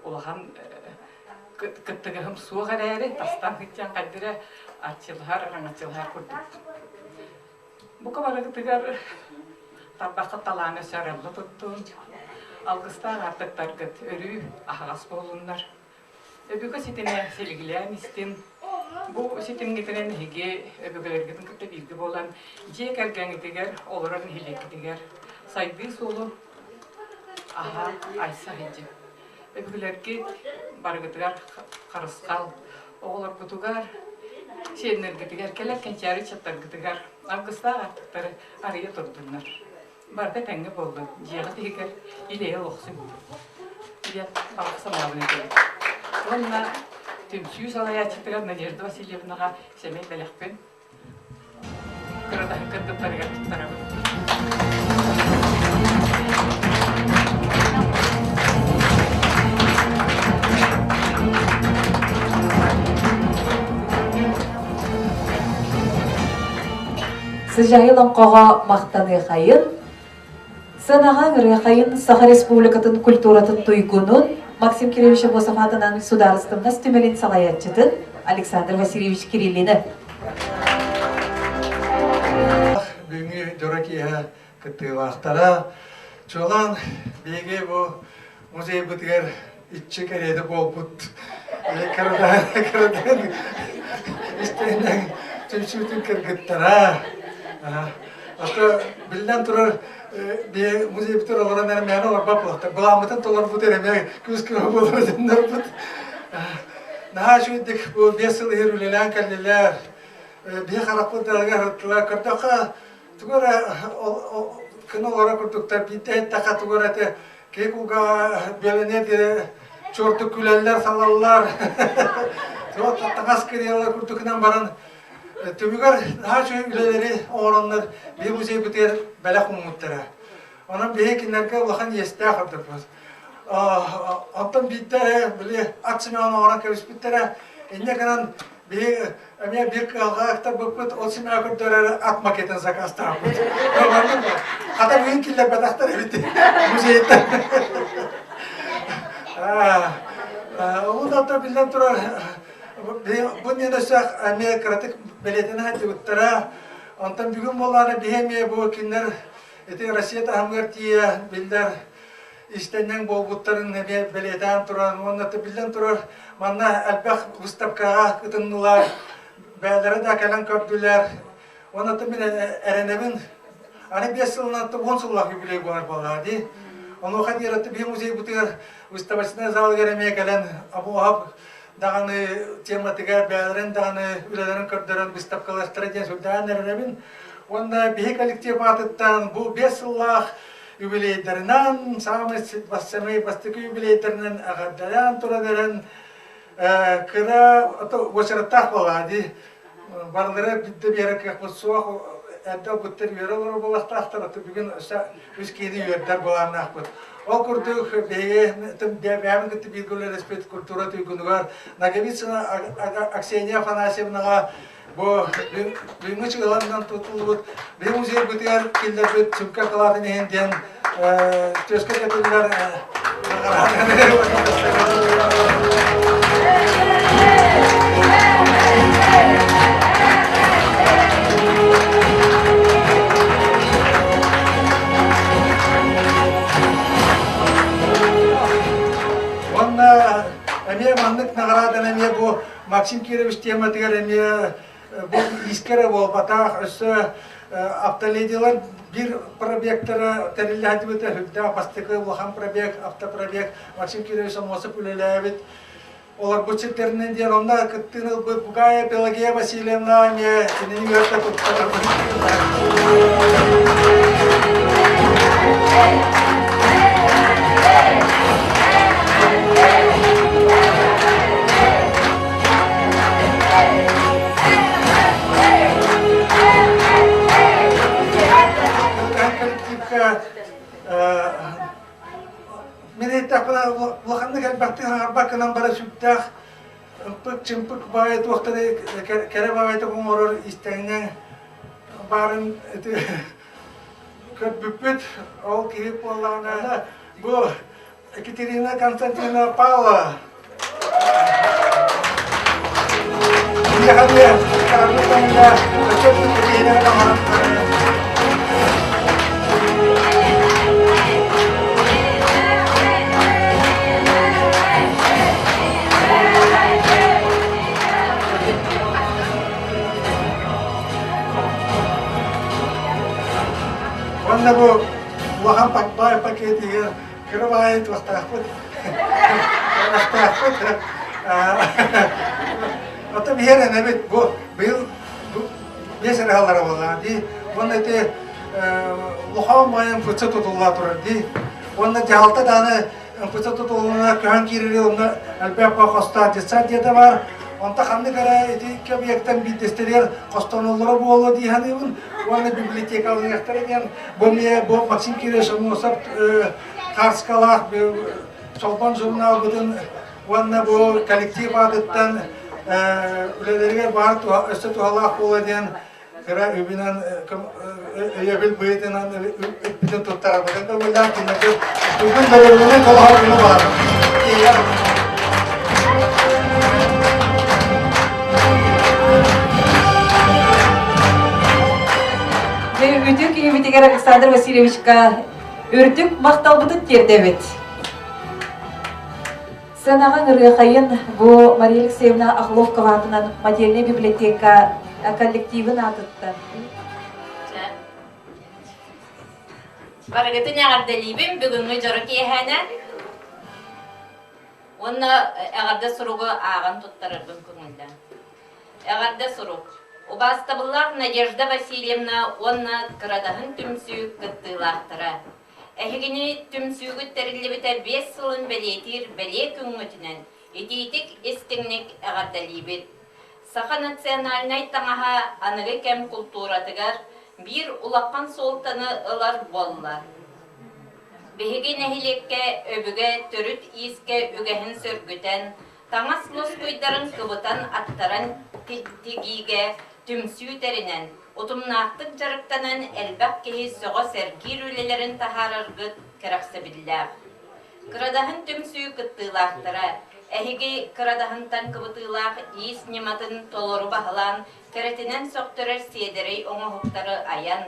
Olağan kıttığım suğa değeri, tastan hıtyan kaddire açılhar kurduk. Bu kadar kıttıgar tabakı talağını sarılı tuttum. Algıstan artıklar kıt, örü ahas bolunlar. Öbüge sitine selgileyen istim. Bu sitim getiren hege, öbügeler gidin kıtta bilgi bolan. Jek ergen gitiger, oluran hilek gitiger. Saydığı solu, aha, aysa hece. Öbürlerki bargıtıgar karıskal, oğlar kutugar, şeyler gıtıgar, kelerken çarı çatlar gıtıgar, avgısta artıkları araya durdular. Barda tenge boldu, ciğer diğer ileye olsun. İle baksam abone edin. Onunla tüm suyu salaya çıktıgar Nadejda Vasilyevna'a semey belakpen. Kırada kırdıkları yaptıkları. Sıcağın qoğa maqtаны қайын, сынаған қайын Саха Республикатын культуратын туйгунун Максим Кириллович Босов атынан сударыстымна стümелин салаятчытын Александр Васильевич Кириллины. Бүгінгі жоракия кітті вақтара, çoğan беге bu музей бұтығар итчі кәреді бол бұт. Кірден істейінен түмсүтін кіргіттара. Ата білден тұрар музей бұтыр оларан әрі мәні орба бұлақты. Бұламытын толар бұт әрі күз күні болар зендер бұт. Наға жүйдік бұл 5 жыл ерулелен кәлелер. Бе қарақпыдарға ғырттылар көрдіға тұғыра күні олара күрдіктар бейді әттіға тұғыра әті кей құлға бөлінеді чорты күлелер салалар. Тағас керелер күрдікінен баран Tümügar daha çok ülkeleri oranlar bir müze biter belak umutlara. Ona bir kinlerke ulan yeste akırdık biz. Ondan bitter bile açmıyor ona oran kevs bitter. İnne kanan bir kalga aktar bakıp o sima kurtarır at maketen zakasta. Hatta bugün killer bataktar evde müzeyde. O da bilden durar. Bu ne desek Amerika'da belediyene hadi uttara. Ondan bugün bolları bihemiye bu kinler eti Rusya'da hamgertiye bilder. İstenen bol butların nebe belediyen turan, ondan da bilden turar. Manna elbaq Выставкаға kıtındılar. Bəyləri da kələn kördülər. Ondan da bir erenemin. Hani 5 yılından da 10 yıllık jubiley var baladı. Onu kad yarattı bir muzey butur. Выставочная zal göremeye kelen. Abu Ahab dağını tematiga bəylərin dağını ülelerin kördüren Выставкаластыра den süldan erenemin. Onda bir kolektiv atıttan bu 5 yıllık jubileylerinden, samay bastıkı jubileylerinden ağırdayan turaderen kıra başarıttak oladı. Barları bitti bir yere kakmış soğuk edda bütler yürüyorlar bolaktaktır. Bugün üskiydi yürüdler boğanın akbıt. O kurduk beye beğen gitti bilgiler respet kultura tüygünü var. Nagavitsina Akseniya Afanasiyevnaga bu büyümü çıkılarından tutuldu. Bir müziğe bitiyor killer bir tümke kaladın eğinden tözke getirdiler. Onunla emiye manlık nagaradan emiye bu Maksim Kirevich tematigar emiye bu iskere bol bataq üstü aptalediler bir proyektlara terili hadi biter hüdda pastıkı ulaham proyekt apta proyekt Maksim Kirevich'e mosip ülelebit olar bu çitlerinden diyen onda kıttığını bu gaya Pelageya Vasilyevna emiye senin yörte tuttular. Mene tapla wakanda kan bakti harba kanan bara süttah empuk cempuk bayat waktu kere bayat kumoror istengnya bareng itu kebupit all kiri polana bu Ekaterina Konstantinovna Pavlova dia hadir karena tanda cepat kiri kamar. Wanda bu waham pakai dia kerja itu takut, takut. Atau biar nabi bu biasa hal orang di wanda itu waham main pusat tutullah turun di wanda jahalta dana pusat tutullah kehan kiri onda alberapa kosta jasa dia var. Onta hamne kara itu kebiyaktan bitestiler kostanolları bu oldu di hani bun wanda biblioteka olacaklar bomya bu Maksim Kirevich mosap karskalar Çolpan jurnal bugün wanda bu kolektif adıttan üleleriye var üstü tuhalak olayan kara übinen yabil buyetinden bütün tuttar bugün de böyle ki bugün böyle kolay var. Ütük Yevitiger Alexander Vasilyevich'ka ürtük maktalbıdık yerdebet. Sanağa ırgakayın bu Mariya Alexeyevna Akhlovkova adından Materniy biblioteka kollektivin adıttı. Barıgıtın ağırdalibim bugünkü joruk yehene. Onna ağırda surugu ağın tuttarırdım kümülde. Ağırda suruk. Убастабыллах Надежда Васильевна онна кырадахын түмсүүк кыттыылаахтара. Эхигини түмсүүгүт териллибите 5 сылын белетир беле күңөтүнен ититик эстиңнек агардалибит. Саха национальнай таңаха аныгы кем культуратыгар бир улаккан солтаны ылар боллар. Бехиги нехилекке өбүгө төрүт ийиске үгэхин сөргүтен таңас лос куйдарын кыбытан аттаран тигиге түмсүүтеринен утумнаактык жарыктанан элбак кеһи соҕо сэргиир үлелерин таһаараргыт кырахсабиллаах. Кырадаһын түмсүү кыттыылаахтара, эһиги кырадаһынтан кыбытыылаах иис ниматын толору баһалаан кэретинен соқтөрөр сиэдэрэй оҥоһуктары аян,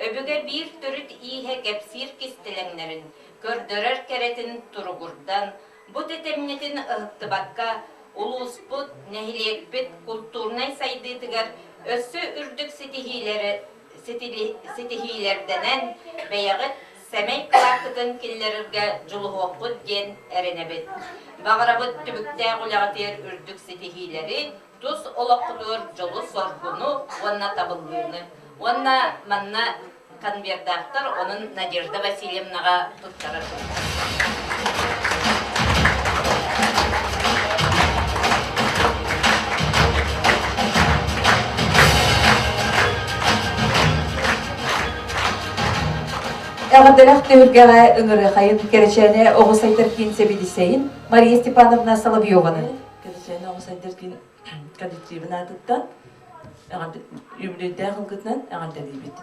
өбүгэ биир төрүт ииһэ кэпсиир кистелэҥнэрин, көрдөрөр кэретин туругурдан, бу тетемнетин ыһыттыбакка улууспут, нэһилиэкпит культурнай сайдыытыгар өссө үрдүк ситиһиилерденен бэйэҕит сэмэй кылаакытын киллериргэ жулуһуохпут диэн эренебит. Бағарабыт түбүктää гулаҕатыар үрдүк ситиһиилери тус олоққутур жолу соргуну уонна табыллыыны. Уонна манна конвердаахтар онун Надежда Васильевнаға туттарар. Ағадылақ төвіргеға үңірі қайын керечәне оғыз айтыр кейін себедесейін Мария Степановна Соловьеваны. Керечәне оғыз айтыр кейін коллективін атыттан, үмірейді қылғытынан ағадылы бет.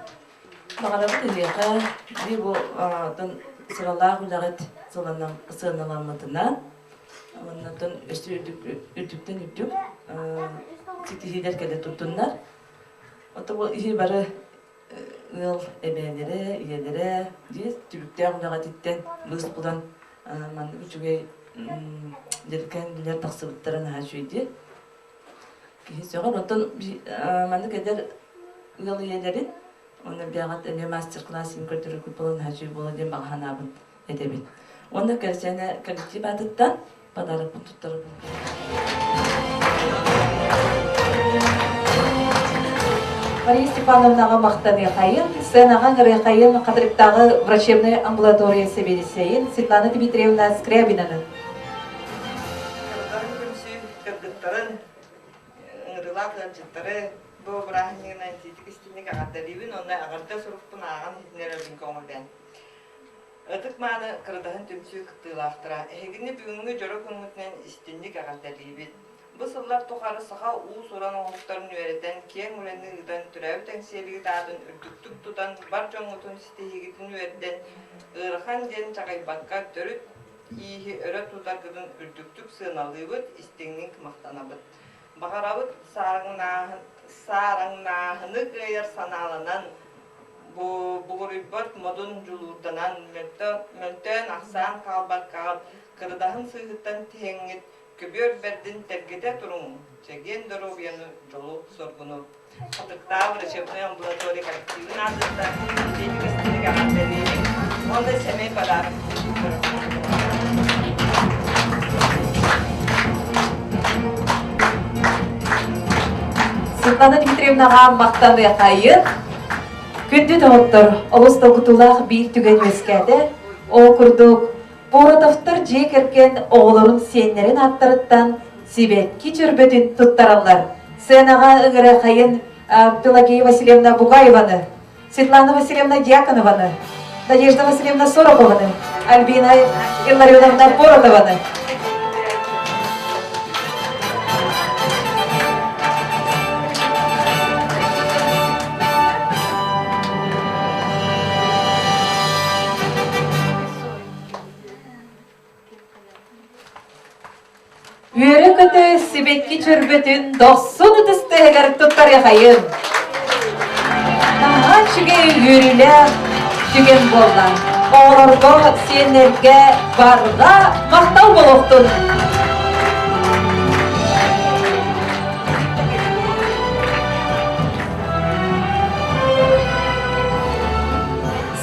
Бағарабы төвеға бір бұл сыралақ үлағыт сығыналамытынан, оннатын өсті үрдіктен үрдік сетихилер кәді тұттынлар. Оты бұл ие бары ыл эбээлери, иелери, дес түбүктер унаға титтен лыс будан манды үчүгей деркен билер тақсыбыттарын хажуйди. Кихисоған отон манды кедер ыл иелерин, оны биағат эме мастер-классын көрдірі күпілін хажуй болу ден бағанабын edebin. Onda kerçene kolektif adıttan padarı tutarı. Мария Степановнаға мақтаны қайын, сценаға ғыры қайын қадырыптағы врачебный амбулатория себелесейін Светлана Дмитриевна Скрябинаны. Кырдан күмсі кырдықтарын, ыңырылақ жаттары, бұл бірахынығынан тетік істемек ағаддарыбын, онда ағарда сұрықпын аған хитнерердің көңілден. Өтік маны кырдағын түмсі күттілақтыра, әйгіні бүгінгі жоры көңілден істемек ағаддарыбын. Бұл сыллар тұқары саға уыз оран оғықтарын өретен, кен өленді ұдан түрәу тәңселігі дадын үрдіктік тұдан бар жоңғытын сетегетін өреден, ұрыған ден жағайбатқа түріп, иихи өрі тұдарғыдың үрдіктік сыналығыд істеңнің кымақтанабыд. Бағарабыд сараңнағыны ғайыр саналынан, бұғырыбат модын жұлурданан, мөлтөн ақсан қалбар қалып, қырдағын сығыттан теңет, Көбөр бердин тергеде турун, чеген здоровьяны жолу соргуну. Катыктаа врачебный амбулатория коллективин адында, жетигистиги ағандалери, онда семей подарок. Светлана Дмитриевнаға мақтаны қайын, күнді тоғыттыр, олыс тоғытулақ бейік түген өскәді, ол күрдік, Боратовтар жек еркен оғылырын сенлерін аттырыттан себетки жүрбетін тұттаралар. Сценаға үңірі қайын Пелагея Васильевна Бугаеваны, Светлана Васильевна Дьяконованы, Надежда Васильевна Сорокованы, Альбина Илларионовна Боротованы. Үйері көті себетки жүрбетін доқсын үтістігер тұттар еқайын. Таға жүге үйірілер жүген болған. Оғырғы сенерге барға мақтау болуқтын.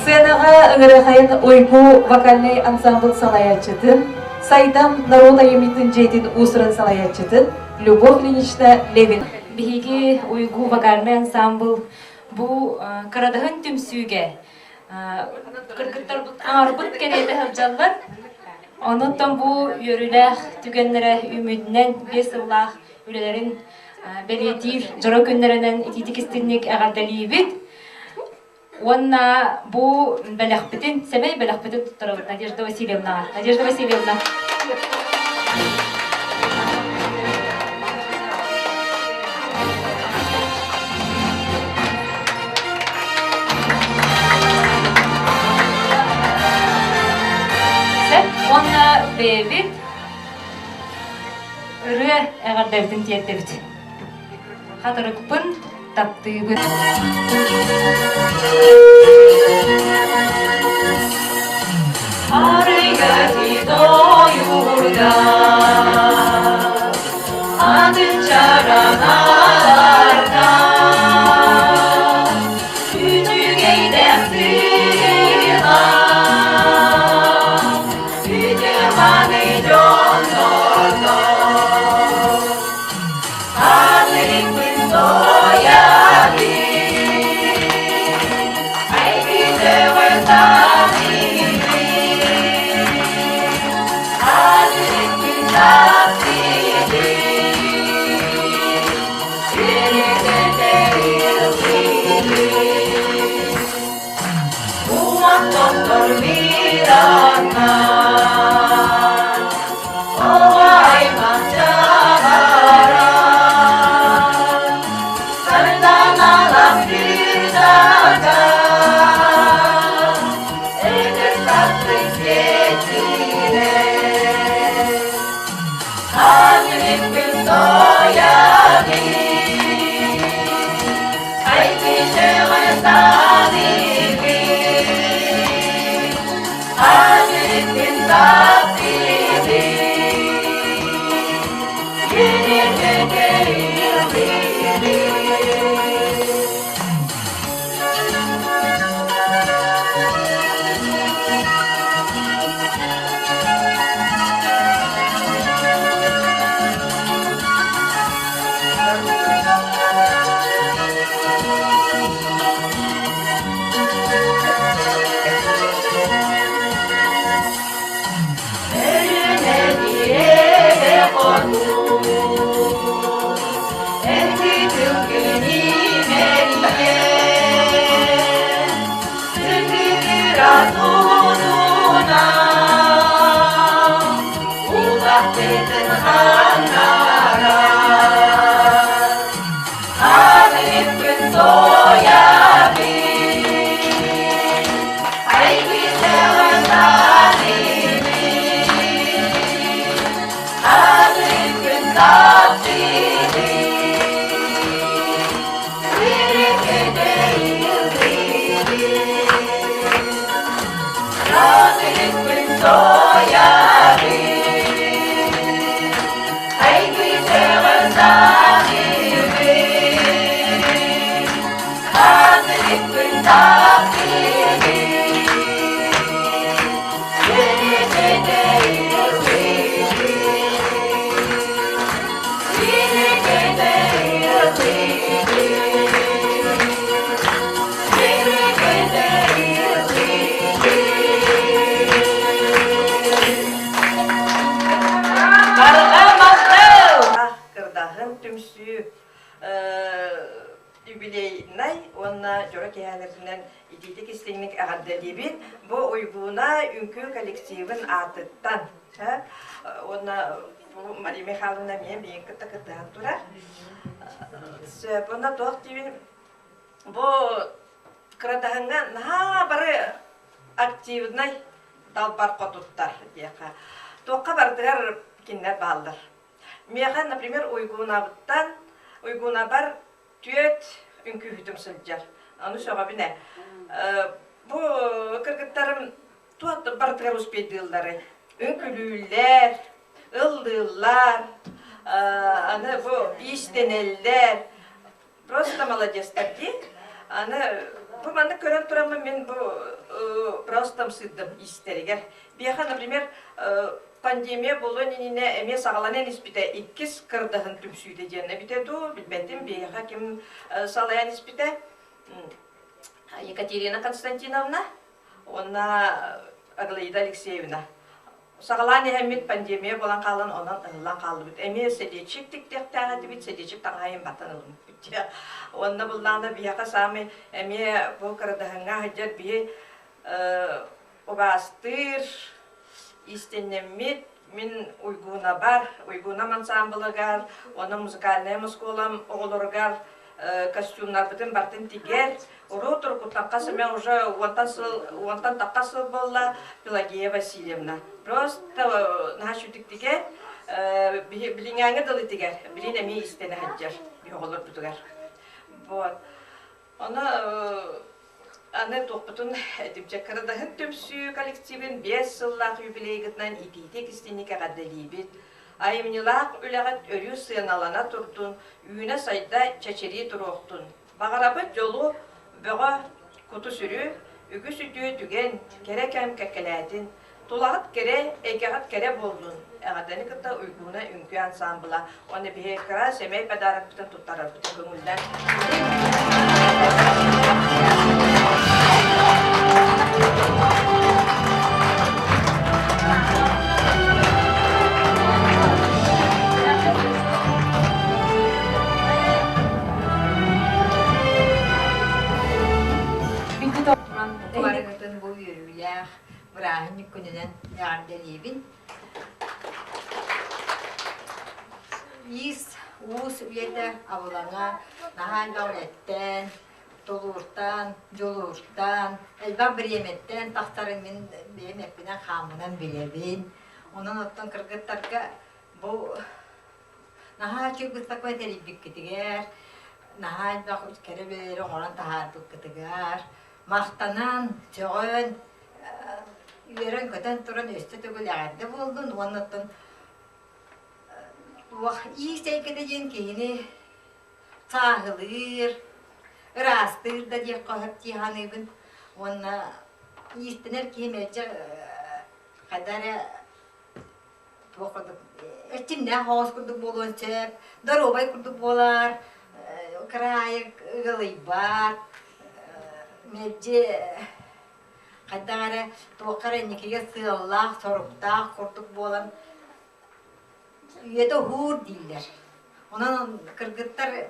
Сценаға үңірі қайын ойгу вокальный ансамбль салаячытын, Сайдам народа емитін жейтін усырын салаятчытын Любовь Ильинична Левин. Биһиги уйгу вокальный ансамбл бу кырадыгын түмсүүге кыргыттар аңарбыт керейде хылжаллар. Онуттан бу йөрүлэх түгеннере үмүдүнен бес ыллах үлелерин белетир жора күннеринен ититикистинник агардалибит. Онна бу белахпитин, семей белахпитин туттарабыт Надежда Васильевна. Надежда Васильевна. Онна бебит үрі әғардабитін тиеттебит. Хатырықпын таптыйбын. Арыгати доюрда Adın çaranalarda Küçük eydemdina Küçük hani canlarda Adın doyari Ay bize vestani Adın Doktor Mirana, Oay Mancara, Sardan alam bir daga, Edir tatlık getire, Hazret bin doyari, Haydi şevestani, Hazretin tatlidi Yeni tekerlidi Юбилейнай, онна жора кеялеринен идитик истеңник ағаддалибин, бу уйгуна үнкү коллективын атыттан. Онна Мария Михайловна мен бейін кыта-кыта тура. Онна тоқ дейбін, бу кырадағынға наға бары активнай талпар қотуттар дейқа. Тоққа бардығар кеннер балдар. Меға, например, уйгуна бар түйет үнкі хүтім сылжар. Аны соға бине. Бұл кыргыттарым туатты бардығар успейділдары. Үнкілүүлер, ылдылар, аны бұл истенелдер. Просто молодецтар дей. Бұл маңды көрен тұрамы мен бұл просто сыдым истерігер. Бияға, например, пандемия болу неніне әме сағаланен іспіте 2 кырдығын түмсүйді дені бітеду, білбәтім бияға кем салаян іспіте Екатерина Константиновна, она Аглаида Алексеевна. Сағаланы әмет пандемия болан қалын, онан ұлан қалды бүт. Әме сәдечік тіктектәғі дебет, сәдечік таңайын батын ұлын бүт. Онна бұллағына бияға сами әме бұл кырдығынға ғаджар бие обастыр, истеннемет, мен уйгуна бар, уйгуна мансамбылыгар, оны музыкальная мускулам оғылыргар, костюмнар бітін бартын тигер, ұру тұрқыттаққасы мен уже уантан таққасы болла Пелагея Васильевна. Просто наш үтіктіге біліңәңі дылы тігер, білін әме істені хаджар, биоғылыр бұтығар. Вот. Аны тоқпытын әдімчәккарадағын төмсі коллективін 5 жыллақ юбилейгітнан итейте кістенеке ғадделейбет. Айымнилақ үләғат өрі сыяналана тұрдын, үйіне сайда чәчері тұруқтын. Бағарабыт жолу бұға құты сүрі, үгі сүті түген, кере кәм кәккәләдін. Тулағат кере, әйкәғат кере болдun. Әғаданы кітті ұйгуына үнкі ансамбыла. Оны бейкіра сәмей пәдарат бүтін тұттарар бүтін көңілден. Туарыгытын бұл үйірілер, бірағын күнінен ярделебін. Ис, уыс үйеті авылаңа, наған дәулеттен, толуыртан, жолуыртан, әлбақ бір еметтен, тақтарын мен емеппінен қамынан білебін. Onun oттан кыргыттарға бұл наға чүгіт бақпай тәрібік кетігер, наға әлбақ үскәрі бері оңыран тағартық кетігер. Мақтанан, чоғын, үйерін көтен тұрын өсті түгіл әғарды болдың, оныттың үй сәйкеді жен кейіні сағылыр, ұрастыр да дек қоғып тиғанығын, оны естінер кеймелчі қадары тоқыдық. Әртімден қоғыз күрдік болуын сөп, дұробай күрдік болар, қырайық ұғылый бар, Мәдже қайдағары тоққары некеге сыйлақ, сорықтақ, құртық болан үйеді хур дейлер. Онан кыргыттар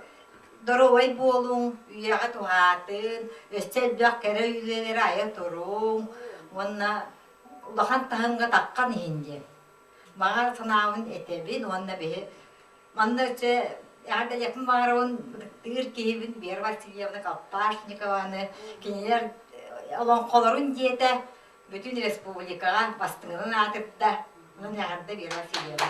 дұровай болуң, үйеға туғатын, өстел бұяқ кәрі үйлелері аяқ тұруң, онна ұлақан тағынға таққан еңде. Мағар сынауын етебін, онна бе. Манна өте Ягда якын баруын тыр кейбін Вера Васильевна Калпашникованы кенелер олон қолырын дейті бүтін республикаға бастыңынан атыпта. Оның ягда Вера Васильевна.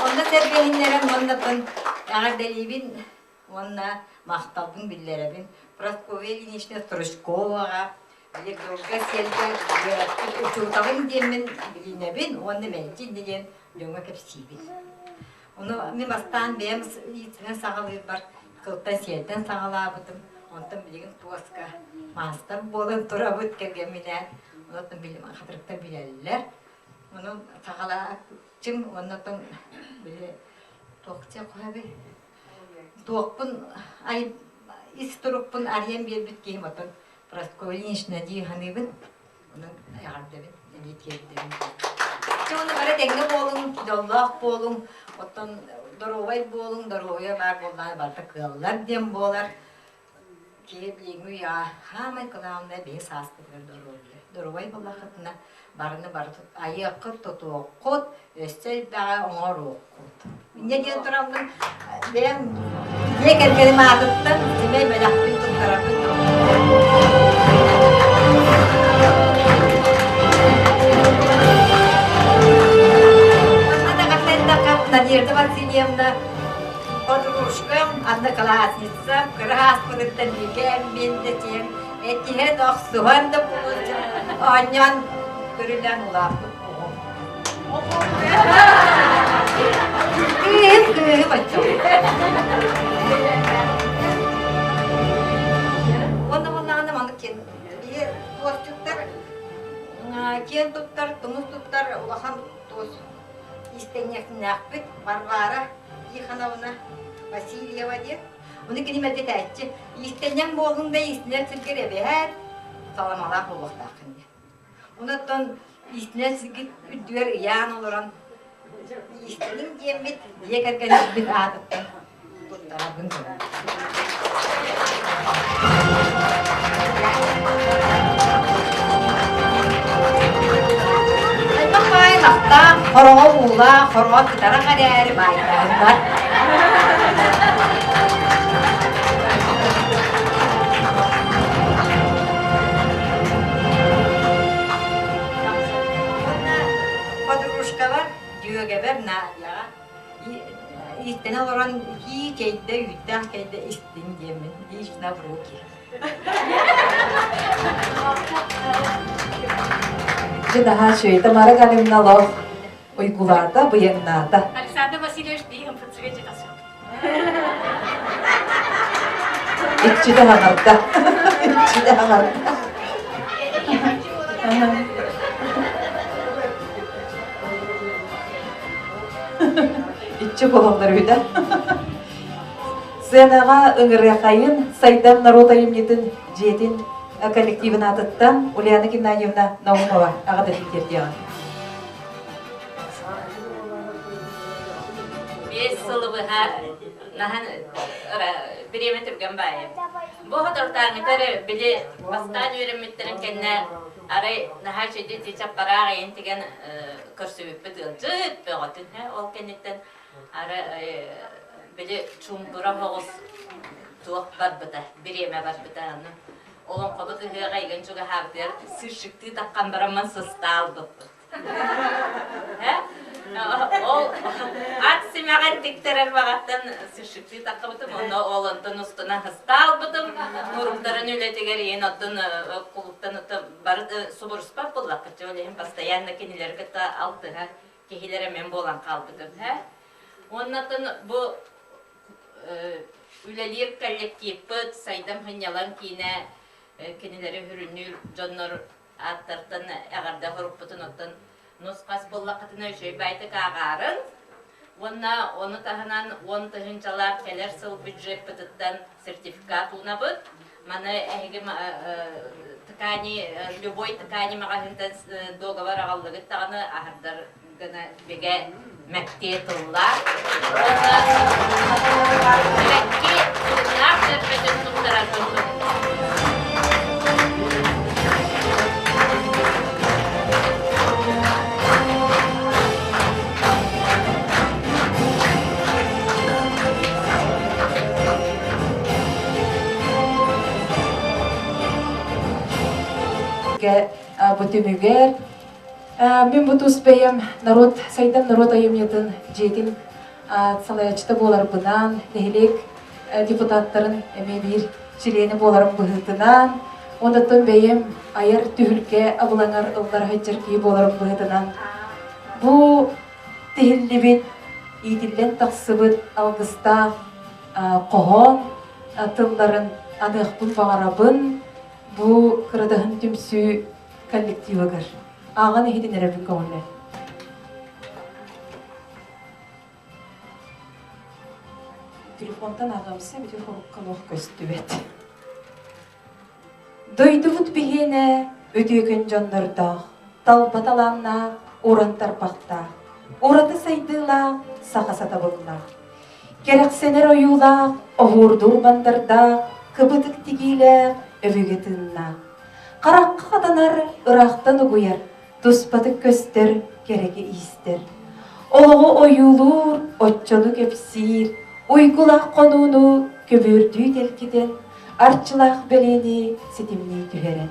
Онда тәрбейінлерін ондапын ягда лейбін, онна мақталбын білдеребін. Прасковья Ильинична Стручковаға, Легдолга Селга, Учуртағын демін білінебін, онда мәлчін деген дөңі көпсейбін. Оны мен бастан бәйім етінен сағалыр бар, қылттан селден сағалабыдым. Онтан білеген туаска мастан болын тұра бұд кәген менен. Онтан білім қадырықта білелілер. Оны сағалабым, онтан біле тоқча қоя бей. Тоқпын, ис тұрықпын ариян бер бүт кейім отын. Прасковья Ильинична дейханыбын. Оның ағардабын, әнеткелдебін. Оны бәрі дәңгі болың, жоллақ болың, оттан дұровай болың, дұровая бар болдан барда қыллар дем болар. Кейіп еңі я, хамай қылауында бей састығыр дұровай. Дұровай болақытына барыны барды айыққыт, тұту оққыт, өстел бәға оңыр оққыт. Не ден тұрамдың, бәйім не кәргенім адыптын, семей бәлақпен тұттарапын. Надежда Васильевна, подружка, одноклассница, красный тенникен, бендетен, этихен охсуан да получил, анян көрілен улақты. Күйім açıyor. Onu anlamadık ki. Bir dostluklar, ken tuttar, tumuz tuttar, ulahan toz. İsteniyeksin nakbet, Varvara, Yıkanavına, Vasilyeva diye. Onu kelimet etçi. İstenen bolunda istenen sirkere beher, salamalak oluk takın. Ondan istenen sirket üdüver yan oluran. İstenin diyemet, diye kerken bir adıttan. Tuttarabın konu. Bakmayın hatta, horoğa buğla, horoğa gitara kadar bayraklar. Ben olaran hi keyde yütten keyde istin yemin. Hiç ne bırakır. Daha şöyle Tamara Galimnalov uygularda bu yanlarda. Александр Васильевич дигән предсвидетель. İçi de hanarda. İçi de hanarda. İçi kolonlar öyle. Senağa ыңыряқайын Сайдан народайым етін жетін коллективін атыттан Ульяна Геннадьевна Наумова ағада дикердеған. Бес сылыбы нахан биреме түрген байым. Бу ходортаңытары биле бастан үйренметтерин кенне арай наха шеди тичап бараға ентеген көрсөбүппү тылжыт бөгөтүн ол кенеттен ары биле чумбура хоғыз туақ барбыта биреме барбыта аны олон кобуты хыга иген чуга хабдер сыршыкты таккан бараман сыстал быппы ол ат симаган тиктерер багаттан сыршыкты таккабытым оны олонтон устуна хыстал бытым нурумдарын үлетегер ен оттон кулуктан бары субурспап буллак жолем постоянно кинилер кыта алтыга кехилере мен болан калбытым оннатын бу үлелер коллективпыт сайдам хынялан кийне кинилери хүрүнүр жоннор аттартан агарда хоруппутун оттон нускас боллакытына өшөй байты кагарын онна оны таханан 10 тыгынчалар келер сыл бюджет пытыттан сертификат унабыт маны эги ткани любой ткани магазинтан договор агаллыгы таганы ахардар гана беге мәктетулла мәкке туллар тербетен туттаратын Бутимигер мен бутуспеем народ сайдан народ айымнетін жетин салаячты болар бынан нехилек депутаттарын эме бир чилени боларым быһытынан ондан бейем айыр түһүлке абылаңар ыллар хайчырки боларым быһытынан бу тихиллибит идиллен тахсыбыт алгыста кохон тылларын аныхпын багарабын бу кырдаһын түмсү коллективыгар ағаны хидинерер бі көңілі. Телефонтан ағамсы біте хоруккалуық көсті бет. Дойды бұт бігені өтекін жондырдақ, талбаталанна орантар бақта, ораты сайдыла сақасата бұлна. Керексенер ойула, оғырдур бандарда, кыбытык тигиле өвігетінна. Қараққа қаданар ұрақтан ұғыяр, туспатык көстер кереге истер. Олығы ойулур, отчону кепсир, уйгулақ қонуну көбірдүй делкеден, арчылақ белені сетімней түхерен.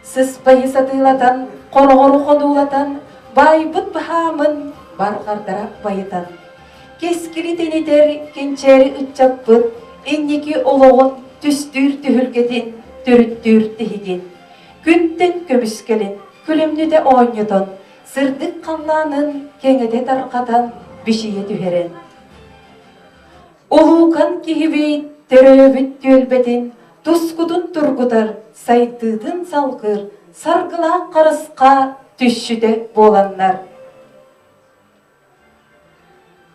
Сыспайы сатылатан, қорғору қонулатан, байбыт бұхамын барғардарақ байытан. Кескілі денетер кенчері үтчаппыт, еннеки олығын түстүр түхілгеден, түріттүр тихиген. Күнтен көміскелін, күлімні де ойнытын, сырдық қалланын кеңеде тарқатан бішие түхерен. Олуқан кихибейт, төрөбіт төлбетін, тұскудын тұргудар, сайдыдын салғыр, саргыла қарысқа түшшіде боланнар.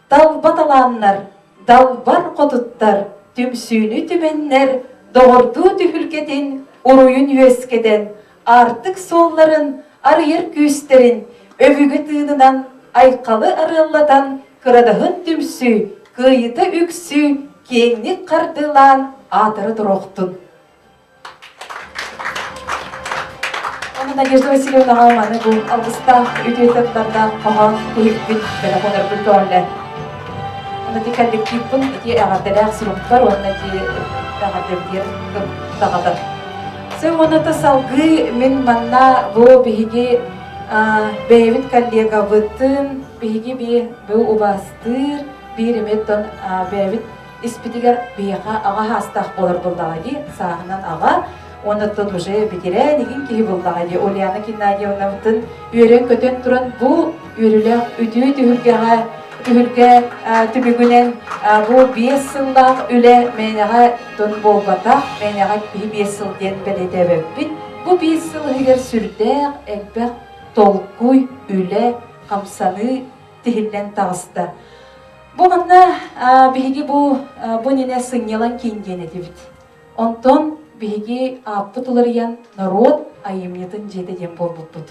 Далбаталаннар, далбар қотыттар, түмсүйні түменнер, doğurdu tühülgedin, uruyun yüeskeden, artık solların, arıyır küsterin, övüge tığından, aykalı arıllatan, kıradağın tümsü, kıyıda üksü, kenglik kardılan, atırı duruktun. Onu Надежда Васильевна Галманы bu Ağustos üdüyetlerden kahan kıyıkbin, telefonlar bir törle. Onu dikellik kipin, iti ağırdalar sürüktür, onu di ağırdalar dağıdır. Sen onu da salgı min manna bu bihigi бэйбит коллегабытын биһиги бу убастыр бириметтон бэйбит испитигер бияха ага хастах болар булдагади саагынан ага оннаттан уже битире нигин киһи булдагади Ульяна Геннадьевнабытын үөрен көтөн туран бу үрүлэх үтүү түһүлгэ түбүгүнен бу 5 сыллаах үле менега тон болбата менега 5 сыл ден белетебеппит бу 5 сыл эгер сүрдэх элбэх толкуй үле камсаны тихиллен тагыста. Бу манна биһиги бу нене сыңнялан кинденетибит. Онтон биһиги аппытыларыян народ айымнетін жеде ден болбутпут.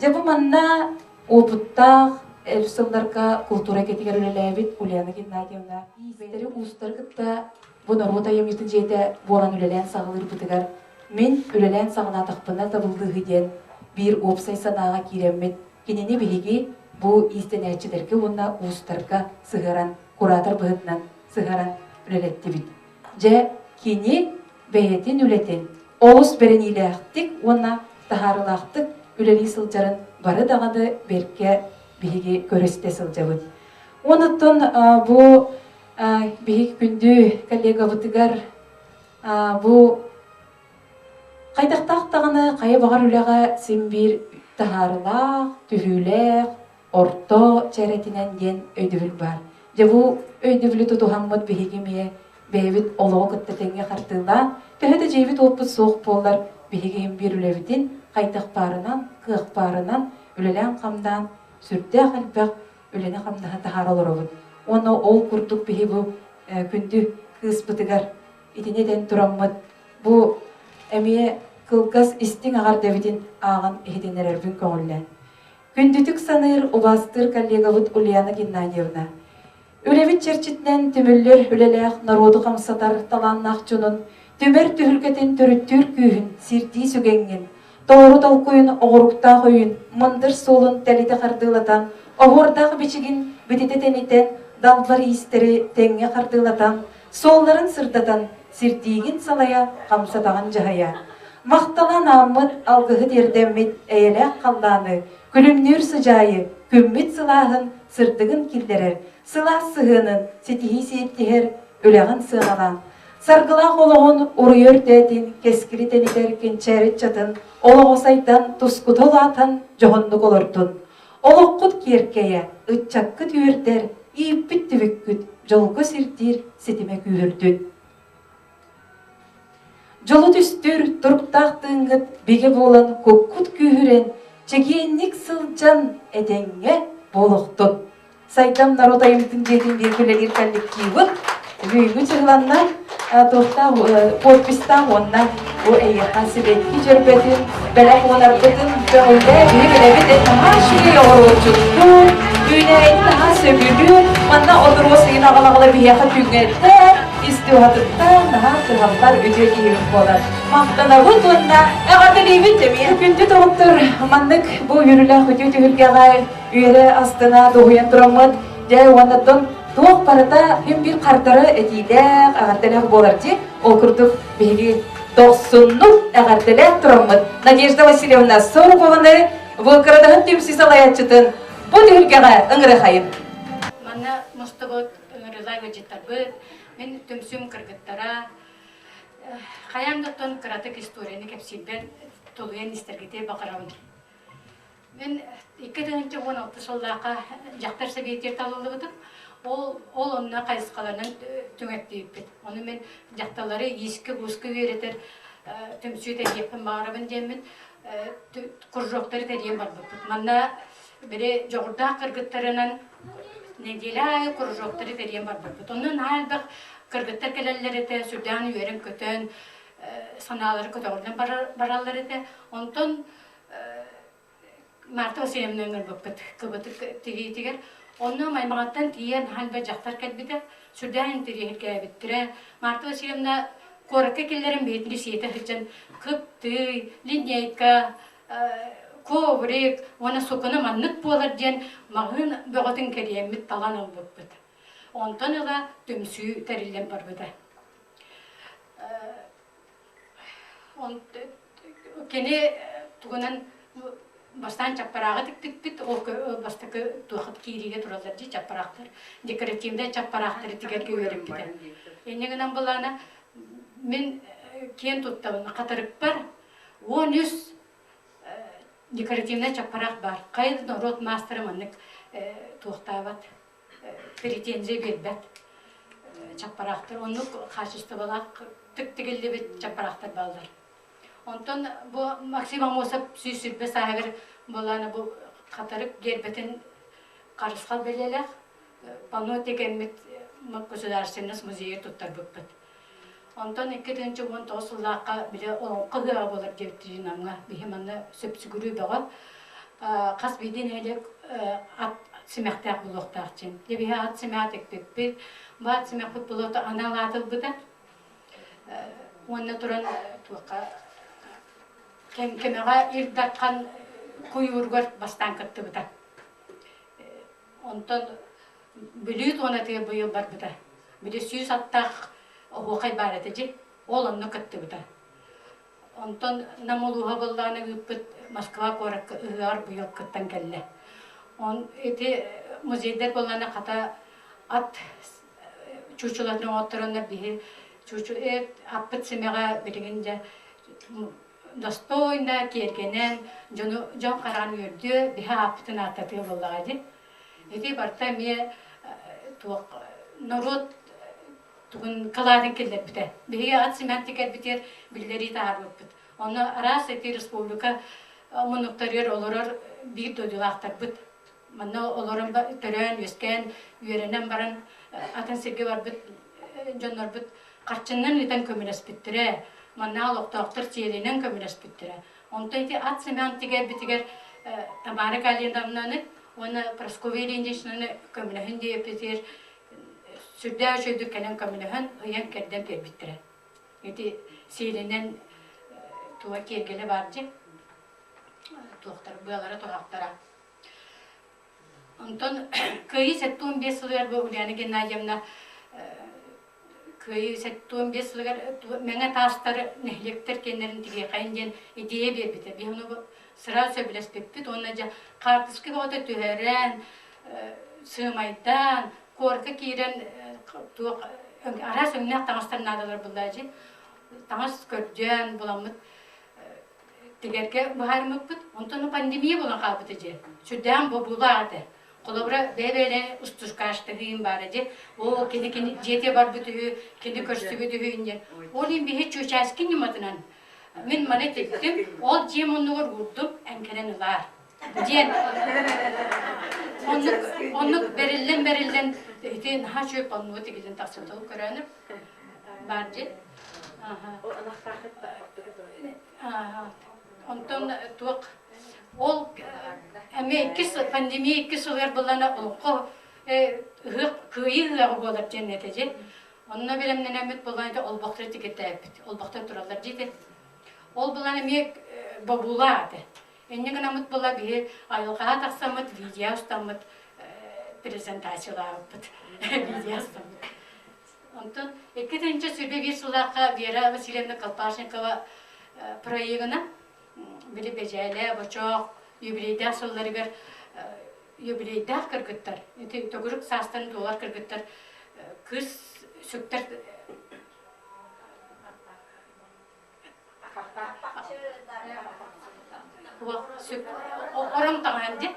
Жабу манна опуттах элсылдарга культура кетигер үлелебит Ульяна Геннадьевна. Истери устаргытта бу народ айымнетін жеде болан үлелен сағылыр бутыгар. Мен үлелен сағынатықпына табылдығы ден bir опсай санаға киреммет. Кенені биһиги бу истенәчилерге онна устарга сыгаран, куратор быһытнан сыгаран үлелеттибит. Же кини бәйетин үлетен, олус берениләхтик, онна тахарылахтык үлели сылжарын бары дағады берке биһиги көресте сылжабыт. Онуттан бу биһиги күндү коллега бытыгар бу Кайдактак таганы кайы багар үлега симбир тахарлах, түһүлэх, орто черетинен ден өйдөбүл бар. Жабу өйдөбүлү тутухаммыт биһигиме бэбит олого кыттетенге картыла, төһөдө жейбит оппут соох боллар биһигим бир үлебитин кайдак барынан, кык барынан, үлелен камдан, сүрдэ халбак үлене камдаха тахаралоробут. Оны ол курдук биһи бу күндү кыспытыгар итинеден тураммыт. Бу Эмие кылгас истин агар дебитин аган эхиденерербин көңүллен. Күндүтүк саныр убастыр коллегабыт Ульяна Геннадьевна. Үлебит черчитнен түмүллер үлелех народу камсатар таланнах чунун, түмер түһүлгетин төрүттүр күйүн, сирти сүгенген, тоору толкуйун оғырукта қойын, мындыр солун тәлите қардылатан, оғырдағы бичигин битететенитен, далбар истери теңге қардылатан, солларын сырдатан, сиртигин салая камсатаган жахая. Макталан аммыт алгыһы дердеммит эйелек қалланы, күлүмнүр сыжайы, күммит сылаһын сырдыгын килдерер, сыла сыһынын сетихи сиеттихер үлегін сыналан. Саргылақ олоғын уруйөр тәтин, кескiri тенитер кенчәрит чатын, олоғосайдан тускутол атын жоғындық олыртын. Олоққыт керкея, ытчаккыт үйіртер, иппит түбіккіт, жолғы сиртир сетиме күйірдін. Жолу түстүр турктах тыңгыт беге болан көккут күйірен, чегенник сылжан эдеңге болохтун. Сайдам народ айымтын жедин бергілер коллективын, үйіңі чыгланнан, тоқта подпистан оннан о эйха себетки жербетін, бәләк олар бұтын бөңілді бігілебетін наға шүйе орочутту, үйне әйтті сөбүлі, манна одыр осыгын ағалағылы бияқа түңетті, истуатыттан наға тығалдар өте кейіп болар. Мақтана бұд онна, әғады лейбет демейі. Күнді тоғыттыр, маннық бұл үйірілі өте түгілгеға үйері астына доғыян тұрамыд, дәй оңаттың тоқ барыда hem bir қартары әтейләк, ағартыләк болар де, ол күрдік бейгі 90-нық ағартыләк тұрамыд. Надежда Васильевна Соробованы бұл қырадағын түмсіз алаятчытын бұл түгілгеға ұңыры қайын. Манна мұстығыт ұңырылай өжеттар бұд, мен түмсім кіргіттара, қаямдықтың қыратық историяны кәпсілбен толуен істергете бақырауын. Мен 2016 жылдаға жақтар сәбеттер талылығыдым. Ол онына қайысқаларынан түңәттейіппет. Оны мен жақталары ескі-ғұсқы өретер түмсүй тәрепін бағарабын демін, құржоқтары тәрем бар бұппет. Манна бірі жоғырда қырғыттарынан неделі айы құржоқтары тәрем бар бұппет. Оның әлбақ қырғыттар кәлелер еті, сүрден үйерін көтін, саналары көтіғырдан баралар еті. Онтон Марта Васильевна өңір бұппет, қыбыты тегей-тегер. Оны маймағаттан тиен халба жақтар кәлбеді, сүрден интерегер кәбеттірі. Марта Васильевна қорыққа келдерін бетінде сейті хыджан қыпты, линейка, коврик, оны соқыны маннық болар ден мағын бұғытын кәриеммет талан ол бұппет. Онтан ыға түмсүй тәрілден бар бұда. Кені тұғынан бастан чаппарағы тік ол бастакы туақыт кириге туралар жи чаппарақтар. Декоративді чаппарақтары тігерге өріп біді. Енегінен болана мен кен туттауына қатырып бар, 13 декоративді чаппарақ бар. Қайдың рот мастері мұнық туықтабат, претензия бербет чаппарақтар. Оны қашысты болақ түк-түгілді бет чаппарақтар балдар. Онтон бұл максимум осып сүйсілбе сағыр боланы бұл қатырып гербетін қарысқал белелек. Пано текемет государственность музейі тұттар бүкпіт. Онтон 2019 жылдаққа біле олың қылыға болар дептірі намға бейхеманны сөпсігірі баға. Қас бейден әлек ат сімәқтәк бұлықтақ чен. Дебе ат сімәтік бекпір. Бұл ат сімәк бұлықты аналатыл бұда. Онына тұран туаққа кемеға ирдатқан күйіргөр бастан кітті бұда. Онтон бүліт оны тіге бұйыл бар бұда. Бүлі сүйіс аттақ оқай бар әті же, ол оны кітті бұда. Онтон намылуға болдағаны үппіт Москва қорық ұғар бұйыл кіттен кәлі. Эти музейдер болғаны қата ат чучулатын отырына бігі чучу аппыт семеға білігінде достойна кергенен жон қаран өрді бігі аппытын аттатығы болдағады. Эти барта ме народ тугун каладын келдер біте. Бігі ат семеттікер бітер білдері тағар өппіт. Оны арас эти республика мұнықтарыр олырыр бір дойдылақтар бұд. Манна олорын төрөн, өскен, үйеренен баран атын серге бар бұд, жонлар бұд. Қарчыннан үтен көмілес біттіре, манна алықтақтыр тиелінен көмілес біттіре. Онда еті ат семен тегер бітігер табары календамнаны, оны просковеліндешінаны көмілігін дейіп бітер, сүрді өшөйді кәлен көмілігін ұян кәрден бер біттіре. Еті сейлінен туа кергелі бар же, туақтар, бұялары туақтара. Онтон күйі 75 сылығар бұл Ульяна Геннадьевна күйі 75 сылығар мәңі тастары нәхлектер кенерін теге қайынден идея бербеді. Бейхіні бұл sıra söbüles bepпит, онна жа қартысқы боғыта түйерен, сымайдан, корқы кейрен, арас өңнәк таңыстарын адалар бұлда жи. Таңыз көрден бұламыд. Тегерге бұхарымык бұд, онтаны пандемия болан қалбыды жи. Сүрден бұл бұлады. Қолабыра бәбәлі ұстушқаштығын бары жи. О, кені жете бар бұтығы, кені көрсті бұтығы үнден. Ол ең бейі чөчәскі нематынан. Мен маны тектім, ол жем онығыр ұрдым, әңкерен ұлар. Ден. Онық берілден, наға жөп онығы тегелден тақсылдығы көрәніп. Бар жи. Онтон туық. Ол әме пандемия 2 жылғар болана ұлқы күйі ғығы болар жәнеті же. Онына білімнен әмет болғанды ол бақтыры текетті әппет. Ол бақтыр тұралар жейді. Ол болан әме бабула ады. Әннеген әмет бола бейі айылға тақсамыд, видео ұстамыд, презентациялы әппет. Видео ұстамыд. Онтон, 2-ші сүрбе 1 жылаққа Вера Васильевна Колпашникова проегіна били бежәле, бочок, юбилейдәк соллары бер юбилейдәк кыргыттар. Тогырык састан доллар кыргыттар. Кыз сөктер орам таңанды.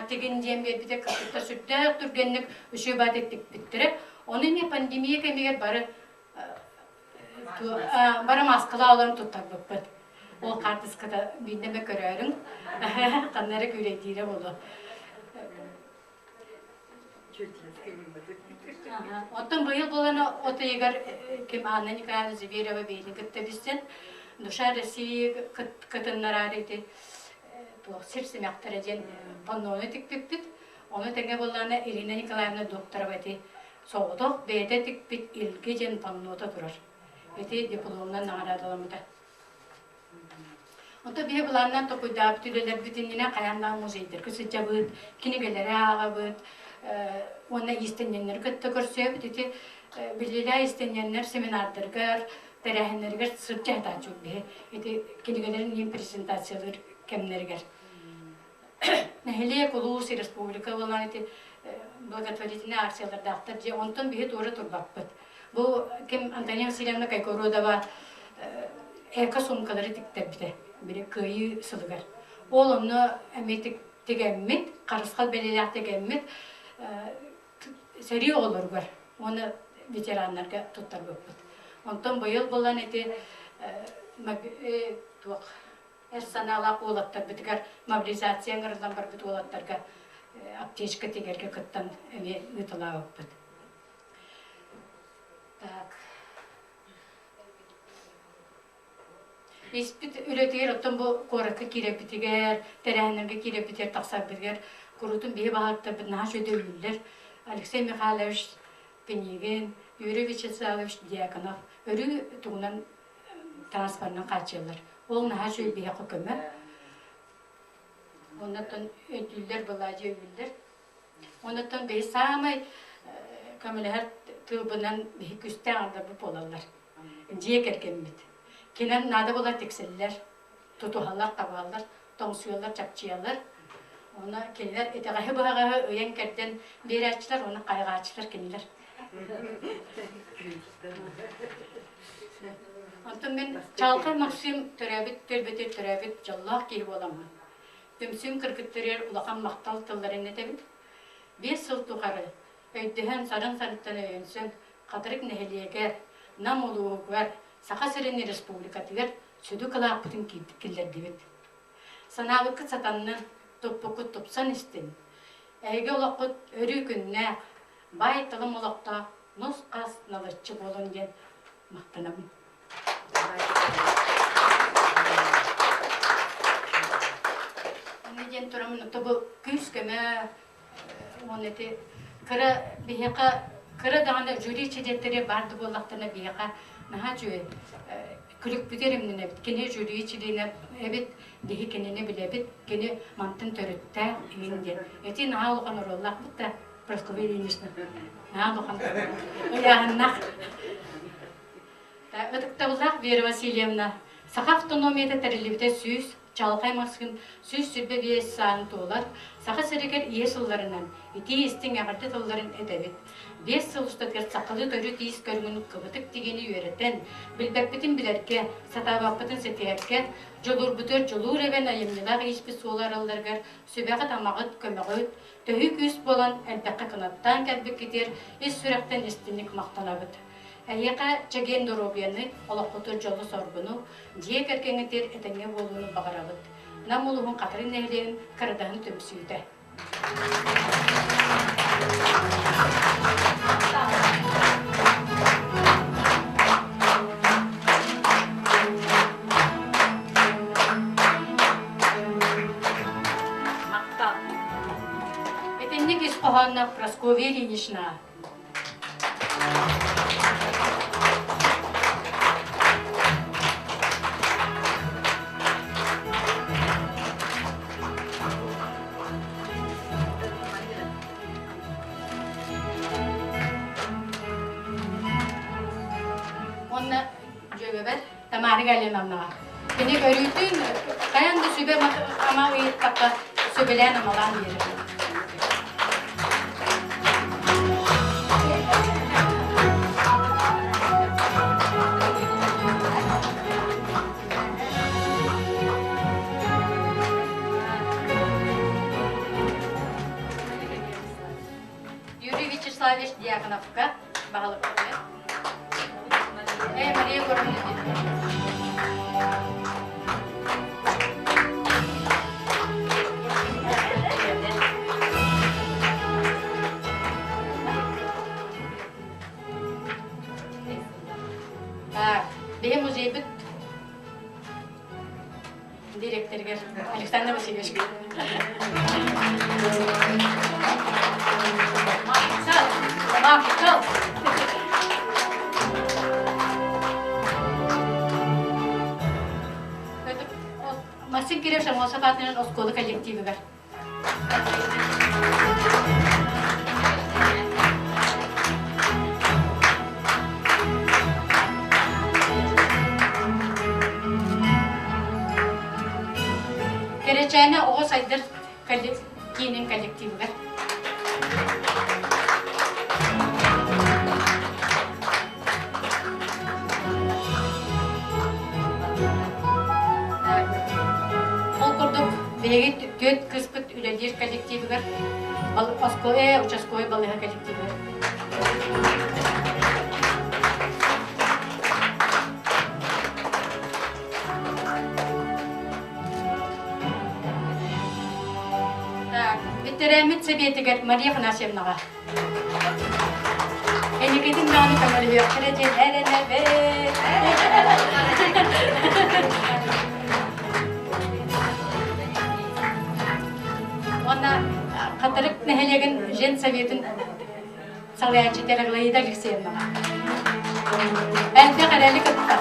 Теген дем бер кыргыттар сөктер түргенлек үші бат еттік биттіре. Оны не пандемия кемегер бары маскала оларын туттар бұппыд. Ол қартысқыда бейдеме көрерің, қаннары көрейдері болу. Оттың бұйыл боланы оты егер кем Анна Николаевна Зверева бейдің күтті бізден, Душа Россия күтіннар арейді сірсі мәқтір әден панноны тікпіппіт. Оны тәңе боланы Ирина Николаевна докторова әді соғыдық бейді тікпіт илге ден паннота тұрар. Әді дипломнан нағарадыламыда. Онта бие бұланнан тоқуйдап түлелер бүтініне қаяндан музейдер күсі жабыд, кенегелері ағабыд, оны истененлер күтті көрсөп, білелі истененлер семинардыргар, тәрәхінлергер сұрт жағдан жүр бе, кенегелерін ең презентациялар кемнергер. нәһилек улус республика болан эти благотворительные акциялар дактар же онтон бихи тура турбаппыт. Бу ким Антония Васильевна Кайкородова эко сумкалары тиктербите. Бири кыйы сылыгар. Ол онны эметик тегеммит, карыскал белелек тегеммит сери олар бар. Оны ветеранларга туттар баппыт. Онтон быйыл болан эти туак саналак олаттар битигер мобилизация ыңырдан бар бит олаттарга аптечка тегерге кыттан эме нытыла баппыт. Так. Испит үлетер оттон бу коракка кирепитигер, терәһнәргә кирепитер таксар биргәр, курутун бие багытта бинна шөдөйләр. Алексей Михайлович Пенигин, Юрий Вячеславович Дьяконов, өрү тугунан трансфернан качылар. Ол наһа шөй бие хөкүмә. Оннан өдүлләр булажы өдүлләр. Оннан бе самай камиләр тылбынан бие күстә анда бу болалар. Дьекерген бит. Кинен нада болар текселлер, тутухалар, табалар, тоңсуялар, чапчыялар. Оны келер, этеғахы бұғағы өйен кәрден берәтчілер, оны қайғачылар келер. Антон мен чалқы Максим төрәбіт, төлбетер төрәбіт, жаллақ кейіп оламын. Төмсім кіргіттерер ұлақан мақтал тылларын етебіт. 5 сыл тұғары, өйдіген сарын саныттан өйенсін, қатырық нәхелиегер, нам олуығыр, Сақа Сырыны Республика тигер сөді кылаппытын келдер дебет. Саналықы сатанның топпықы топсан істен. Әйге олаққыт өрі күнне бай тылым олақта нұс қас налырчы болын ден мақтанамын. Неден тұрамын, тұбы күз көмі, оны әте кірі дағанда жюри чедеттері барды болақтарына бейеқа наха жуе күлік бүтерімнен әбіт, кене жюри чедейіне әбіт, дегі кенені білебіт, кене мантын төрітті үйінден. Әте наха олған ороллақ бұтта, просковый ленишна. Наха олған ұяғыннақ. Өтікті ұлақ Вера Васильевна, сақа автономияда тәрілібіде сүйіз, Чалқай Максим сөз сүрбе бейес сағын туылар, сақы сәрігер ие сылларынан, ити естің ағырды тылларын әдәбет. 5 сыл ұстатқар сақылы төрі тиіс көріңін қыбытық дегені үйереттен, білбәкпетін білерге, сатабақпытын сетиерге, жолур бұтыр жолур әбен айымнылақ еспі солар алдарғар, сөбәғі тамағыт көміғыт, төхі күс болан әлбәқі қынаттан кәлбік кетер, ес сүрәқтен естінік мақтанабыт. Әйеқа чаген доробияны, олаққытыр жолы сорбыну, дие кәркеңітер әтәңе болуыны бағарабыт. Нам олуғын қатырын әйлеуін қарадағын төмсүйді. Мақта. Әтәннік ес қоғанна Прасковья Ильинична. Tamari galen anna. Beni görüntün kayandı sübe ama uyut takka sübelen amalan yeri. Юрий Вячеславович Дьяконовка bağlı kalıyor. Maria Gormley. Benim müzeyibit direktörü Alexander Vasilyevich. Mark, Максим Киревшин Мосапатның Осколы коллективі бар. Керечайна оғыз айдыр киенин коллективыгар. Ол курдук беги төт кыспыт үлелер коллективыгар. Участковый балыга коллективыгар. Ветерамит советигер Мария Фанасьевнаға. Энегедин наны камалы өктереден әренебе. Она қатырып нәхелеген жен советін салаячы терағылайда Алексеевнаға. Әлде қарайлы көтті.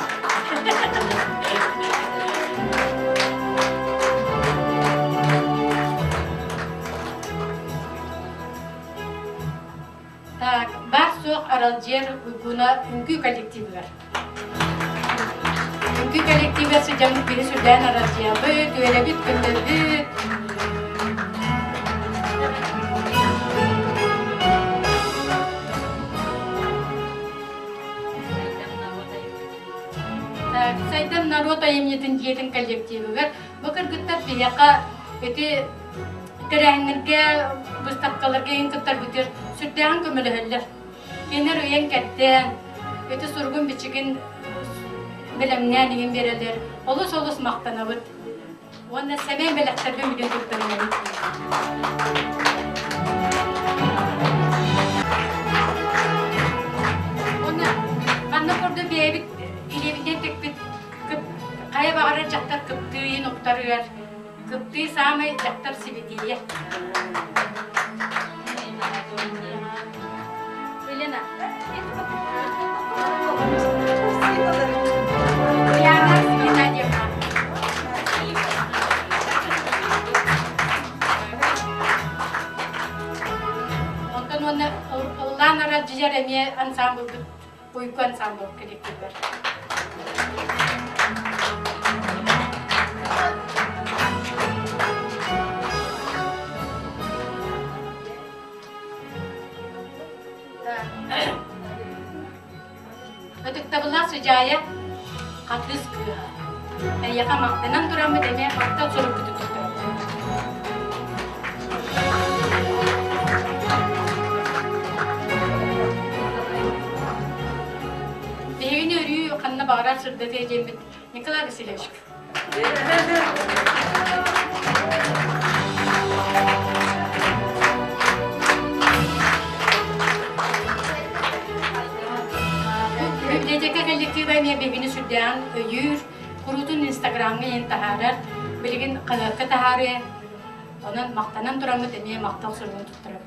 Бар соқ аралжер уйгуна үңгі коллективігер. Үңгі коллективігер сүрден бері сүрден аралжер. Бүт, өйлі бүт, күндер бүт. Сайдан народ айымнетін жетін коллективігер. Бұқыр күттар бияқа өте тәрәңнерге бұстапқаларға ең күттар бүтер сүрдәң көмілі әлілер. Кенер өйен кәттен, өте сұрғын бичігін білімнен ең берелер. Олыс-олыс мақтана бұд. Оны сәмен бәліқтарды мүлін күттірмелі. Оны қанны көрді бейбіт, илебіден текбіт, қая бағарар жақтар күптүйін ұқтарығар. Күпті самай жақтар сибетие. Елена. Яна Геннадьевна. Онтан оны ұллан араджияр әме ансамбл, бойку ансамбл коллективер. Ötüktабылар сұжая қатыз күі. Әйеға мақтанан тұрамы деме мақтан сұрып күті тұқты. Бейгін өрі қанына бағарар сұрды дейден біт. Николай Васильевич. Библиотека коллектива мен бебини сүрдән өйір, құрутын инстаграмға ен тахарар, білген қылыққа тахары, onun maqtanan duramı demeye maqtal sürgün tutturur.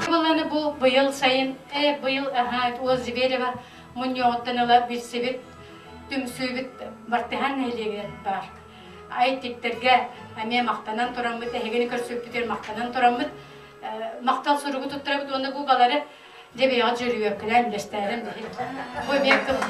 Bulanı bu bıyıl sayın, bıyıl o Zibireva Munyoğuttanıla bir sebit, tüm sübit bartıhan neyliği var. Ayettiklerge ame maqtanan duramı, ehegini kör sübütür maqtanan duramı, maqtal sürgün tutturur, onu bu baları Debe acırıyor, krem gösterim de. Bu bir kıptı.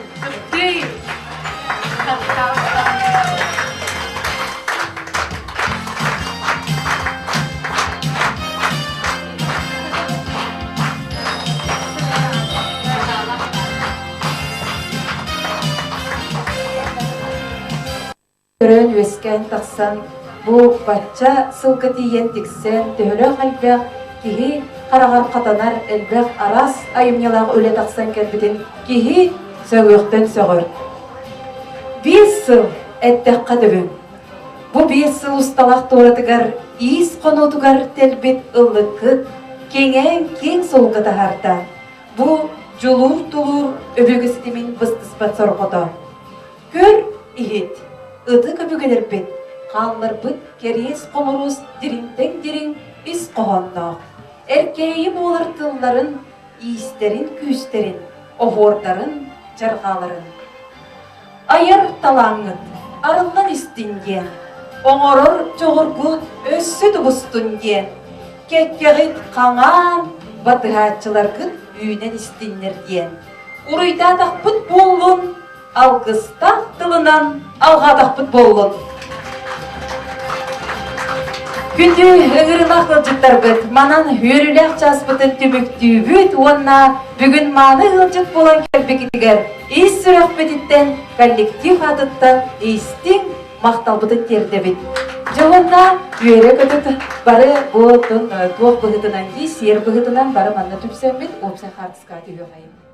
Törön ösken taqsan bu batça sılgı diyen tiksen töhölö halbaq kihi qaragar qatanar elbaq aras ayımyalaq öle taqsan kelbidin kihi sögökten sögөр. 5 yıl ettek qadыбын. Bu 5 yıl ustalaq toratıgar is qonotugar telbit ıllıkı keng solga taharta. Bu julur tulur öbögüstimin bıstispat sorgoda. Kör ihit ıdı köbügelerpit qallarpıt keries qomurus dirin is qohonnoq. Erkeğim olar tılların, isterin küsterin, ovordarın, jargaların. Ayır talangıt, arıldan istinge, oңoror çoğurgu össü tubustunge. Kekkeğit qaŋan, batıhaçılargın üyünen istinler diyen. Uruyda taqpıt bollun, алгыстах тылынан алғадақпыт болын. Күнді өңірінақ ғылжыттар бұд, манан өріләқ жаспытын түмікті бүт, онна бүгін маны ғылжыт болан кәлбекетігер, ес сүрәқ бөдеттен, коллектив адыттан, естің мақтал бұды терді бүт. Жоғында өре көтіт бары бұтын туақ бұғытынан ес, ер бұғытынан бары манна түпсәмет, опса қартысқа түйе қайым.